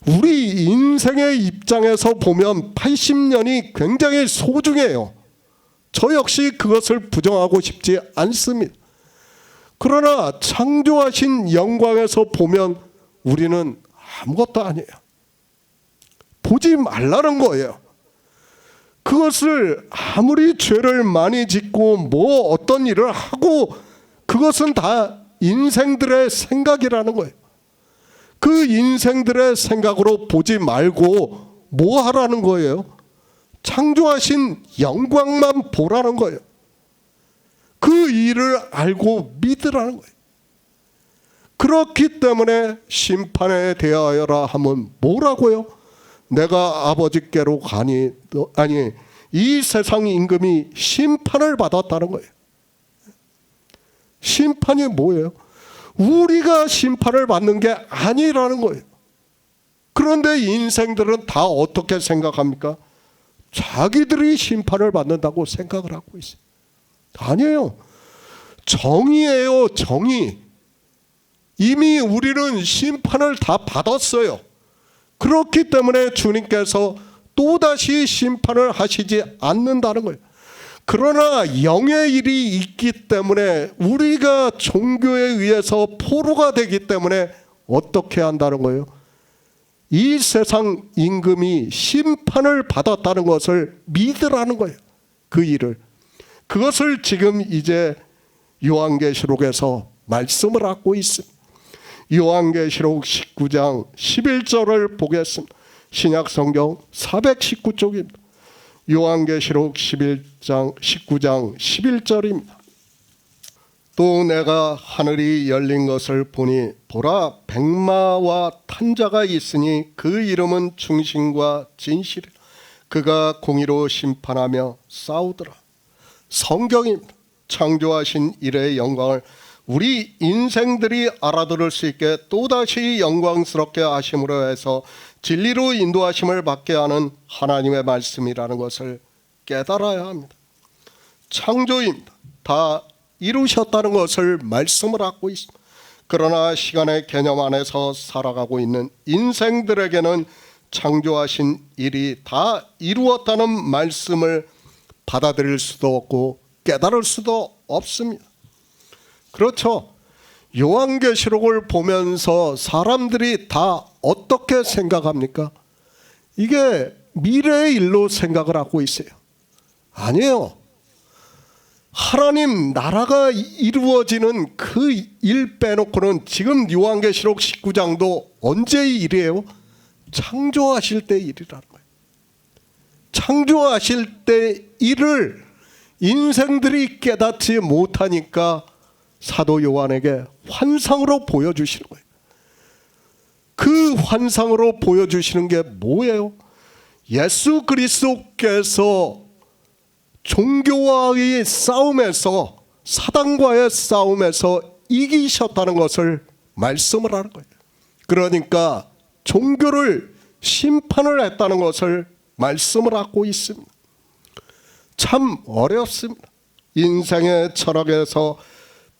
B: 우리 인생의 입장에서 보면 80년이 굉장히 소중해요. 저 역시 그것을 부정하고 싶지 않습니다. 그러나 창조하신 영광에서 보면 우리는 아무것도 아니에요. 보지 말라는 거예요. 그것을 아무리 죄를 많이 짓고 뭐 어떤 일을 하고 그것은 다 인생들의 생각이라는 거예요. 그 인생들의 생각으로 보지 말고 뭐 하라는 거예요? 창조하신 영광만 보라는 거예요. 그 일을 알고 믿으라는 거예요. 그렇기 때문에 심판에 대하여라 하면 뭐라고요? 내가 아버지께로 가니 아니 이 세상 임금이 심판을 받았다는 거예요. 심판이 뭐예요? 우리가 심판을 받는 게 아니라는 거예요. 그런데 인생들은 다 어떻게 생각합니까? 자기들이 심판을 받는다고 생각을 하고 있어요. 아니에요. 정의예요, 정의. 이미 우리는 심판을 다 받았어요. 그렇기 때문에 주님께서 또다시 심판을 하시지 않는다는 거예요. 그러나 영의 일이 있기 때문에 우리가 종교에 의해서 포로가 되기 때문에 어떻게 한다는 거예요? 이 세상 임금이 심판을 받았다는 것을 믿으라는 거예요. 그 일을. 그것을 지금 이제 요한계시록에서 말씀을 하고 있습니다. 요한계시록 19장 11절을 보겠습니다. 신약성경 419쪽입니다. 요한계시록 19장 11절입니다. 또 내가 하늘이 열린 것을 보니 보라 백마와 탄 자가 있으니 그 이름은 충신과 진실이라. 그가 공의로 심판하며 싸우더라. 성경입니다. 창조하신 일의 영광을 우리 인생들이 알아들을 수 있게 또다시 영광스럽게 하심으로 해서 진리로 인도하심을 받게 하는 하나님의 말씀이라는 것을 깨달아야 합니다. 창조입니다. 다 이루셨다는 것을 말씀을 하고 있습니다. 그러나 시간의 개념 안에서 살아가고 있는 인생들에게는 창조하신 일이 다 이루었다는 말씀을 받아들일 수도 없고 깨달을 수도 없습니다. 그렇죠. 요한계시록을 보면서 사람들이 다 어떻게 생각합니까? 이게 미래의 일로 생각을 하고 있어요. 아니에요. 하나님 나라가 이루어지는 그 일 빼놓고는 지금 요한계시록 19장도 언제의 일이에요? 창조하실 때 일이라는 거예요. 창조하실 때 일을 인생들이 깨닫지 못하니까 사도 요한에게 환상으로 보여주시는 거예요. 그 환상으로 보여주시는 게 뭐예요? 예수 그리스도께서 종교와의 싸움에서, 사단과의 싸움에서 이기셨다는 것을 말씀을 하는 거예요. 그러니까 종교를 심판을 했다는 것을 말씀을 하고 있습니다. 참 어렵습니다. 인생의 철학에서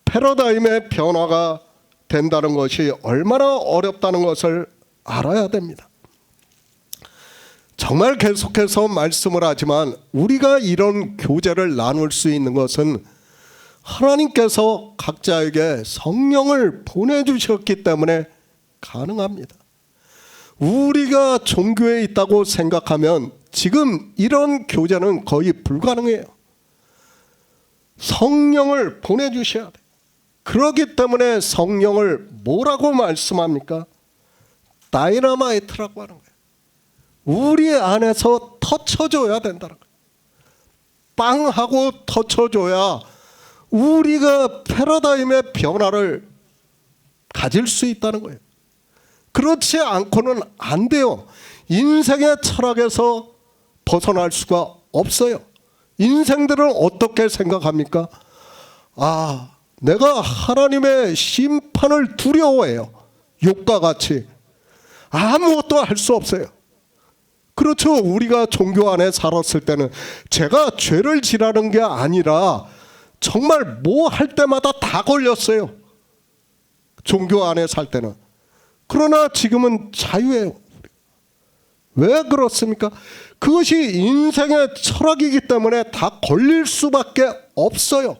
B: 패러다임의 변화가 된다는 것이 얼마나 어렵다는 것을 알아야 됩니다. 정말 계속해서 말씀을 하지만 우리가 이런 교제를 나눌 수 있는 것은 하나님께서 각자에게 성령을 보내주셨기 때문에 가능합니다. 우리가 종교에 있다고 생각하면 지금 이런 교제는 거의 불가능해요. 성령을 보내주셔야 돼요. 그렇기 때문에 성령을 뭐라고 말씀합니까? 다이너마이트라고 하는 거예요. 우리 안에서 터쳐줘야 된다는 거예요. 빵하고 터쳐줘야 우리가 패러다임의 변화를 가질 수 있다는 거예요. 그렇지 않고는 안 돼요. 인생의 철학에서 벗어날 수가 없어요. 인생들은 어떻게 생각합니까? 내가 하나님의 심판을 두려워해요. 욥과 같이 아무것도 할 수 없어요. 그렇죠. 우리가 종교 안에 살았을 때는 제가 죄를 지라는 게 아니라 정말 뭐 할 때마다 다 걸렸어요. 종교 안에 살 때는. 그러나 지금은 자유예요. 왜 그렇습니까? 그것이 인생의 철학이기 때문에 다 걸릴 수밖에 없어요.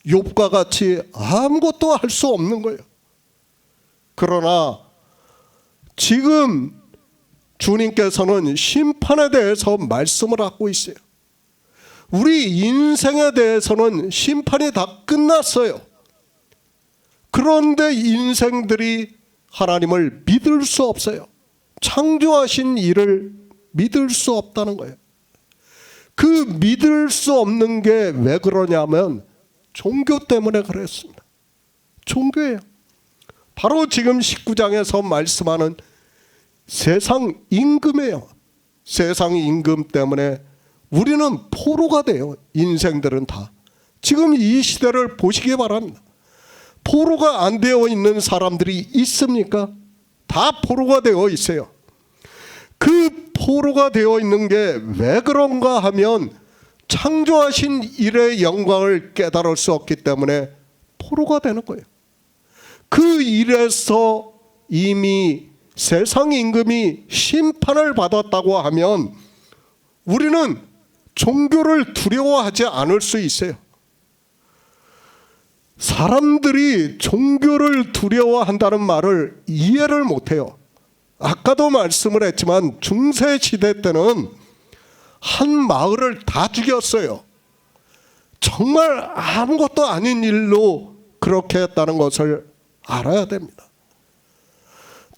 B: 욥과 같이 아무것도 할 수 없는 거예요. 그러나 지금 주님께서는 심판에 대해서 말씀을 하고 있어요. 우리 인생에 대해서는 심판이 다 끝났어요. 그런데 인생들이 하나님을 믿을 수 없어요. 창조하신 일을 믿을 수 없다는 거예요. 그 믿을 수 없는 게 왜 그러냐면 종교 때문에 그랬습니다. 종교예요. 바로 지금 19장에서 말씀하는 세상 임금이에요. 세상 임금 때문에 우리는 포로가 돼요. 인생들은 다. 지금 이 시대를 보시기 바랍니다. 포로가 안 되어 있는 사람들이 있습니까? 다 포로가 되어 있어요. 그 포로가 되어 있는 게 왜 그런가 하면 창조하신 일의 영광을 깨달을 수 없기 때문에 포로가 되는 거예요. 그 일에서 이미 세상 임금이 심판을 받았다고 하면 우리는 종교를 두려워하지 않을 수 있어요. 사람들이 종교를 두려워한다는 말을 이해를 못해요. 아까도 말씀을 했지만 중세시대 때는 한 마을을 다 죽였어요. 정말 아무것도 아닌 일로 그렇게 했다는 것을 알아야 됩니다.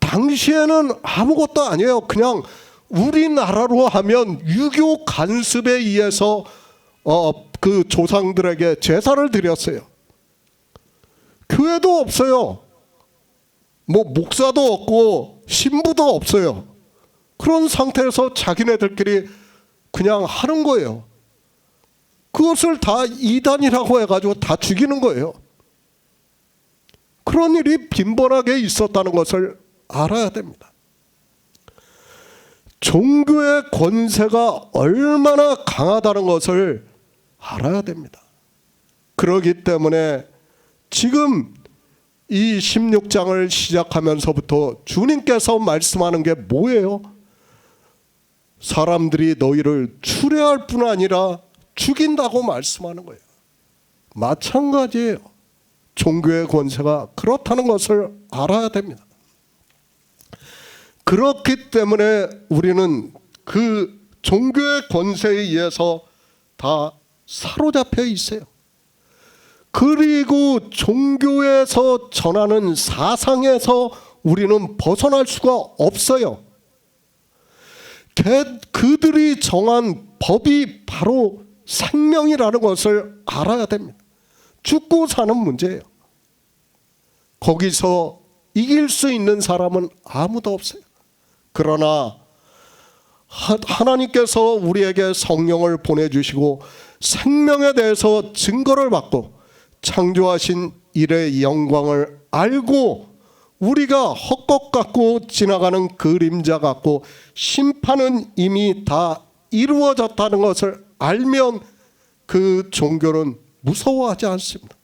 B: 당시에는 아무것도 아니에요. 그냥 우리나라로 하면 유교 간습에 의해서 그 조상들에게 제사를 드렸어요. 교회도 없어요. 뭐 목사도 없고 신부도 없어요. 그런 상태에서 자기네들끼리 그냥 하는 거예요. 그것을 다 이단이라고 해가지고 다 죽이는 거예요. 그런 일이 빈번하게 있었다는 것을 알아야 됩니다. 종교의 권세가 얼마나 강하다는 것을 알아야 됩니다. 그렇기 때문에 지금 이 16장을 시작하면서부터 주님께서 말씀하는 게 뭐예요? 사람들이 너희를 추례할 뿐 아니라 죽인다고 말씀하는 거예요. 마찬가지예요. 종교의 권세가 그렇다는 것을 알아야 됩니다. 그렇기 때문에 우리는 그 종교의 권세에 의해서 다 사로잡혀 있어요. 그리고 종교에서 전하는 사상에서 우리는 벗어날 수가 없어요. 그들이 정한 법이 바로 생명이라는 것을 알아야 됩니다. 죽고 사는 문제예요. 거기서 이길 수 있는 사람은 아무도 없어요. 그러나 하나님께서 우리에게 성령을 보내주시고 생명에 대해서 증거를 받고 창조하신 일의 영광을 알고 우리가 헛것 같고 지나가는 그림자 같고 심판은 이미 다 이루어졌다는 것을 알면 그 종교는 무서워하지 않습니다.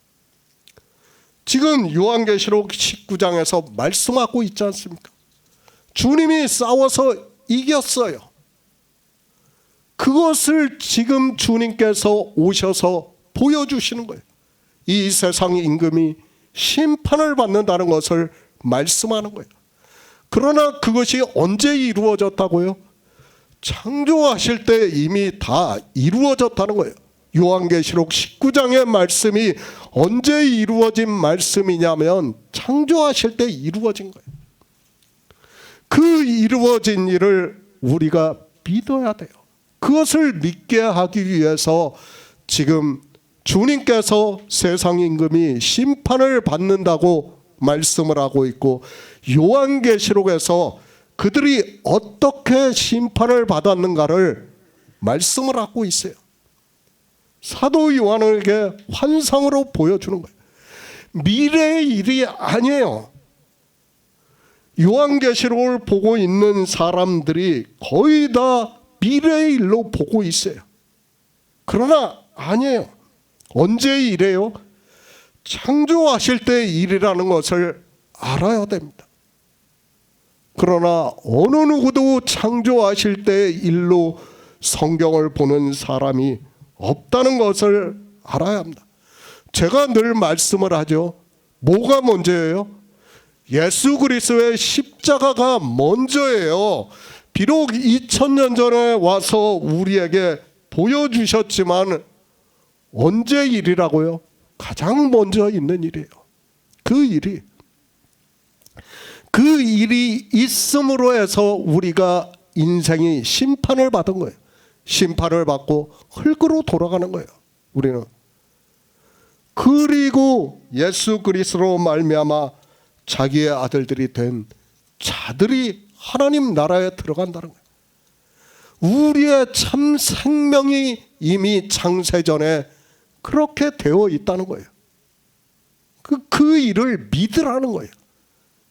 B: 지금 요한계시록 19장에서 말씀하고 있지 않습니까? 주님이 싸워서 이겼어요. 그것을 지금 주님께서 오셔서 보여주시는 거예요. 이 세상 임금이 심판을 받는다는 것을 말씀하는 거예요. 그러나 그것이 언제 이루어졌다고요? 창조하실 때 이미 다 이루어졌다는 거예요. 요한계시록 19장의 말씀이 언제 이루어진 말씀이냐면 창조하실 때 이루어진 거예요. 그 이루어진 일을 우리가 믿어야 돼요. 그것을 믿게 하기 위해서 지금 주님께서 세상 임금이 심판을 받는다고 말씀을 하고 있고 요한계시록에서 그들이 어떻게 심판을 받았는가를 말씀을 하고 있어요. 사도 요한에게 환상으로 보여주는 거예요. 미래의 일이 아니에요. 요한계시록을 보고 있는 사람들이 거의 다 미래의 일로 보고 있어요. 그러나 아니에요. 언제의 일이에요? 창조하실 때의 일이라는 것을 알아야 됩니다. 그러나 어느 누구도 창조하실 때의 일로 성경을 보는 사람이 없다는 것을 알아야 합니다. 제가 늘 말씀을 하죠. 뭐가 먼저예요? 예수 그리스도의 십자가가 먼저예요. 비록 2000년 전에 와서 우리에게 보여주셨지만 언제 일이라고요? 가장 먼저 있는 일이에요. 그 일이 있음으로 해서 우리가 인생이 심판을 받은 거예요. 심판을 받고 흙으로 돌아가는 거예요. 우리는. 그리고 예수 그리스도로 말미암아 자기의 아들들이 된 자들이 하나님 나라에 들어간다는 거예요. 우리의 참 생명이 이미 창세전에 그렇게 되어 있다는 거예요. 그 일을 믿으라는 거예요.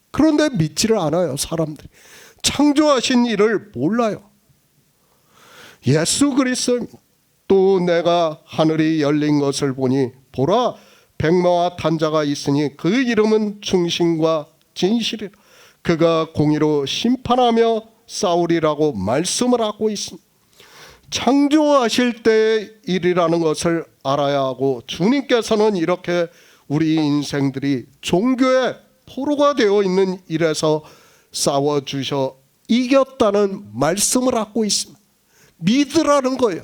B: 그런데 믿지를 않아요. 사람들이. 창조하신 일을 몰라요. 예수 그리스도 또 내가 하늘이 열린 것을 보니 보라 백마와 탄자가 있으니 그 이름은 충신과 진실이라. 그가 공의로 심판하며 싸우리라고 말씀을 하고 있습니다. 창조하실 때의 일이라는 것을 알아야 하고 주님께서는 이렇게 우리 인생들이 종교의 포로가 되어 있는 일에서 싸워주셔 이겼다는 말씀을 하고 있습니다. 믿으라는 거예요.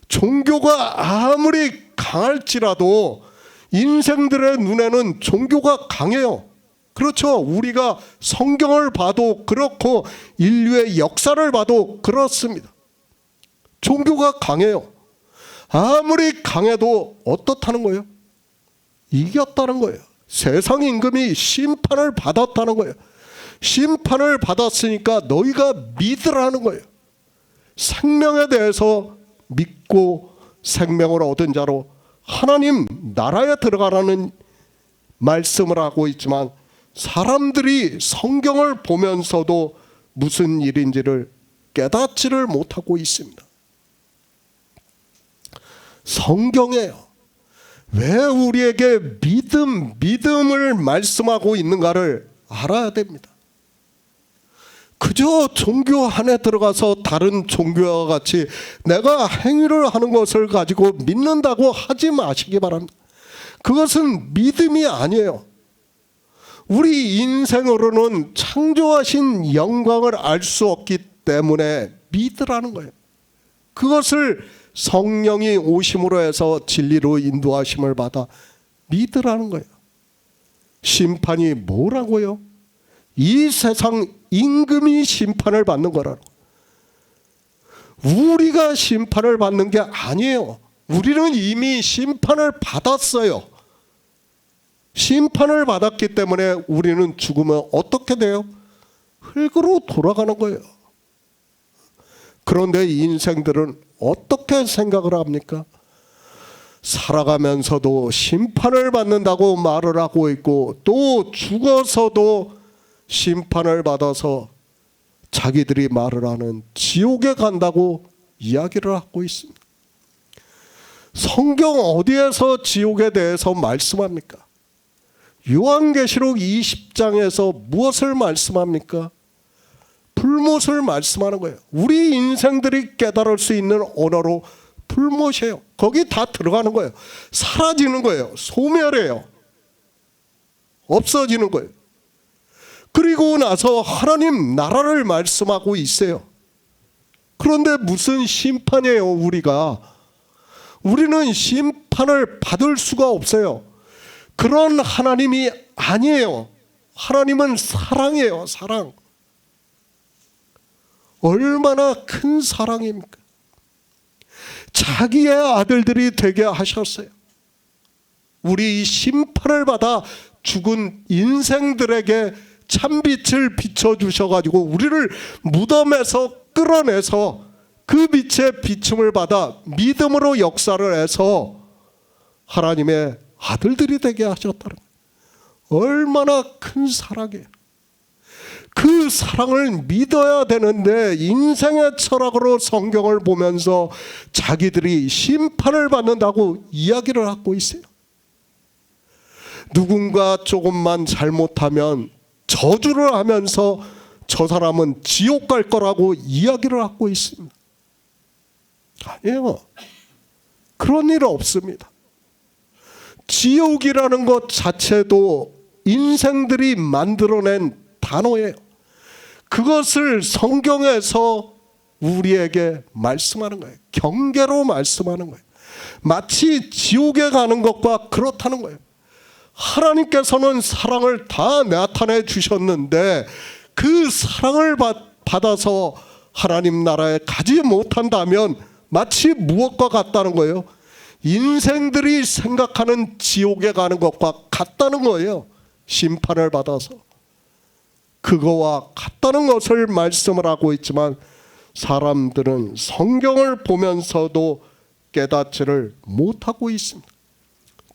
B: 종교가 아무리 강할지라도 인생들의 눈에는 종교가 강해요. 그렇죠. 우리가 성경을 봐도 그렇고 인류의 역사를 봐도 그렇습니다. 종교가 강해요. 아무리 강해도 어떻다는 거예요? 이겼다는 거예요. 세상 임금이 심판을 받았다는 거예요. 심판을 받았으니까 너희가 믿으라는 거예요. 생명에 대해서 믿고 생명을 얻은 자로 하나님 나라에 들어가라는 말씀을 하고 있지만 사람들이 성경을 보면서도 무슨 일인지를 깨닫지를 못하고 있습니다. 성경에요, 왜 우리에게 믿음을 말씀하고 있는가를 알아야 됩니다. 그저 종교 안에 들어가서 다른 종교와 같이 내가 행위를 하는 것을 가지고 믿는다고 하지 마시기 바랍니다. 그것은 믿음이 아니에요. 우리 인생으로는 창조하신 영광을 알 수 없기 때문에 믿으라는 거예요. 그것을 성령이 오심으로 해서 진리로 인도하심을 받아 믿으라는 거예요. 심판이 뭐라고요? 이 세상 임금이 심판을 받는 거라고. 우리가 심판을 받는 게 아니에요. 우리는 이미 심판을 받았어요. 심판을 받았기 때문에 우리는 죽으면 어떻게 돼요? 흙으로 돌아가는 거예요. 그런데 인생들은 어떻게 생각을 합니까? 살아가면서도 심판을 받는다고 말을 하고 있고 또 죽어서도 심판을 받아서 자기들이 말을 하는 지옥에 간다고 이야기를 하고 있습니다. 성경 어디에서 지옥에 대해서 말씀합니까? 요한계시록 20장에서 무엇을 말씀합니까? 불못을 말씀하는 거예요. 우리 인생들이 깨달을 수 있는 언어로 불못이에요. 거기 다 들어가는 거예요. 사라지는 거예요. 소멸해요. 없어지는 거예요. 그리고 나서 하나님 나라를 말씀하고 있어요. 그런데 무슨 심판이에요, 우리는 심판을 받을 수가 없어요. 그런 하나님이 아니에요. 하나님은 사랑이에요, 사랑. 얼마나 큰 사랑입니까? 자기의 아들들이 되게 하셨어요. 우리 심판을 받아 죽은 인생들에게 참빛을 비춰주셔가지고 우리를 무덤에서 끌어내서 그 빛의 비춤을 받아 믿음으로 역사를 해서 하나님의 아들들이 되게 하셨다는 거예요. 얼마나 큰 사랑이에요. 그 사랑을 믿어야 되는데 인생의 철학으로 성경을 보면서 자기들이 심판을 받는다고 이야기를 하고 있어요. 누군가 조금만 잘못하면 저주를 하면서 저 사람은 지옥 갈 거라고 이야기를 하고 있습니다. 아니에요. 그런 일 없습니다. 지옥이라는 것 자체도 인생들이 만들어낸 단어예요. 그것을 성경에서 우리에게 말씀하는 거예요. 경계로 말씀하는 거예요. 마치 지옥에 가는 것과 그렇다는 거예요. 하나님께서는 사랑을 다 나타내 주셨는데 그 사랑을 받아서 하나님 나라에 가지 못한다면 마치 무엇과 같다는 거예요? 인생들이 생각하는 지옥에 가는 것과 같다는 거예요. 심판을 받아서. 그거와 같다는 것을 말씀을 하고 있지만 사람들은 성경을 보면서도 깨닫지를 못하고 있습니다.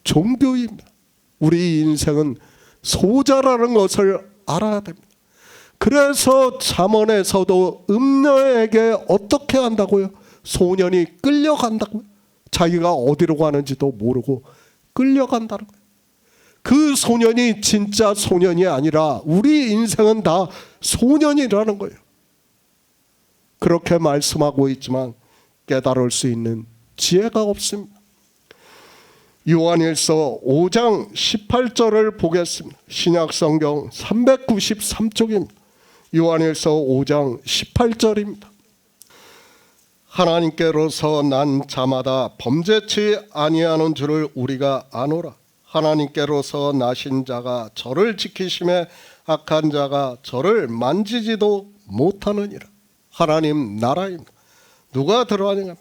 B: 종교입니다. 우리 인생은 소자라는 것을 알아야 됩니다. 그래서 잠언에서도 음녀에게 어떻게 한다고요? 소년이 끌려간다고요? 자기가 어디로 가는지도 모르고 끌려간다는 거예요. 그 소년이 진짜 소년이 아니라 우리 인생은 다 소년이라는 거예요. 그렇게 말씀하고 있지만 깨달을 수 있는 지혜가 없습니다. 요한일서 5장 18절을 보겠습니다. 신약성경 393쪽입니다. 요한일서 5장 18절입니다. 하나님께로서 난 자마다 범죄치 아니하는 줄을 우리가 아노라. 하나님께로서 나신 자가 저를 지키심에 악한 자가 저를 만지지도 못하느니라. 하나님 나라입니다. 누가 들어가느냐?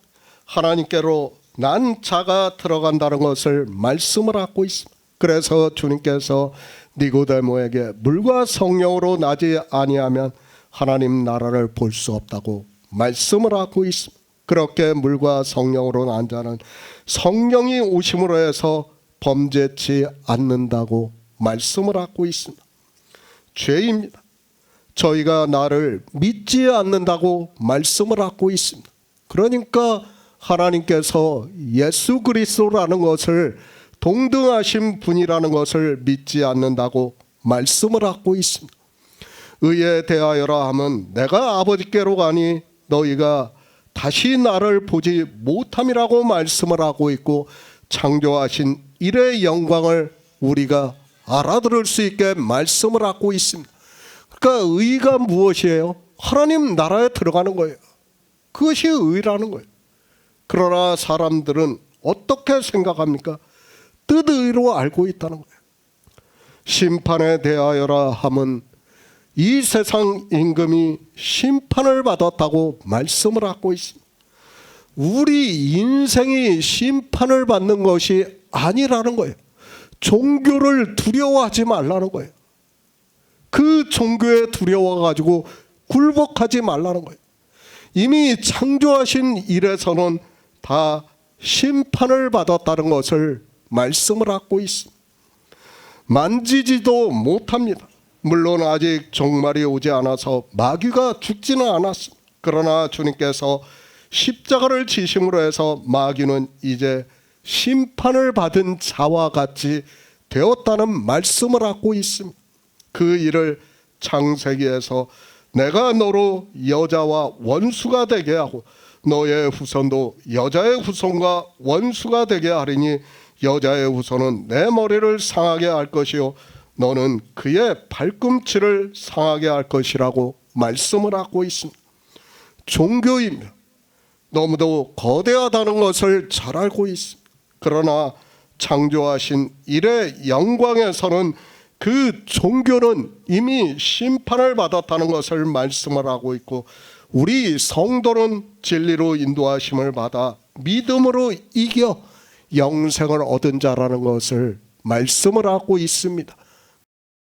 B: 하나님께로 난 자가 들어간다는 것을 말씀을 하고 있습니다. 그래서 주님께서 니고데모에게 물과 성령으로 나지 아니하면 하나님 나라를 볼 수 없다고 말씀을 하고 있습니다. 그렇게 물과 성령으로 난 자는 성령이 오심으로 해서 범죄치 않는다고 말씀을 하고 있습니다. 죄입니다. 저희가 나를 믿지 않는다고 말씀을 하고 있습니다. 그러니까 하나님께서 예수 그리스도라는 것을 동등하신 분이라는 것을 믿지 않는다고 말씀을 하고 있습니다. 의에 대하여라 하면 내가 아버지께로 가니 너희가 다시 나를 보지 못함이라고 말씀을 하고 있고, 창조하신 일의 영광을 우리가 알아들을 수 있게 말씀을 하고 있습니다. 그러니까 의가 무엇이에요? 하나님 나라에 들어가는 거예요. 그것이 의라는 거예요. 그러나 사람들은 어떻게 생각합니까? 뜻의로 알고 있다는 거예요. 심판에 대하여라 하면 이 세상 임금이 심판을 받았다고 말씀을 하고 있습니다. 우리 인생이 심판을 받는 것이 아니라는 거예요. 종교를 두려워하지 말라는 거예요. 그 종교에 두려워가지고 굴복하지 말라는 거예요. 이미 창조하신 일에서는 다 심판을 받았다는 것을 말씀을 하고 있습니다. 만지지도 못합니다. 물론 아직 종말이 오지 않아서 마귀가 죽지는 않았습니다. 그러나 주님께서 십자가를 지심으로 해서 마귀는 이제 심판을 받은 자와 같이 되었다는 말씀을 하고 있습니다. 그 일을 창세기에서 내가 너로 여자와 원수가 되게 하고 너의 후손도 여자의 후손과 원수가 되게 하리니 여자의 후손은 내 머리를 상하게 할 것이요 너는 그의 발꿈치를 상하게 할 것이라고 말씀을 하고 있습니다. 종교입니다. 너무도 거대하다는 것을 잘 알고 있습니다. 그러나 창조하신 일의 영광에서는 그 종교는 이미 심판을 받았다는 것을 말씀을 하고 있고, 우리 성도는 진리로 인도하심을 받아 믿음으로 이겨 영생을 얻은 자라는 것을 말씀을 하고 있습니다.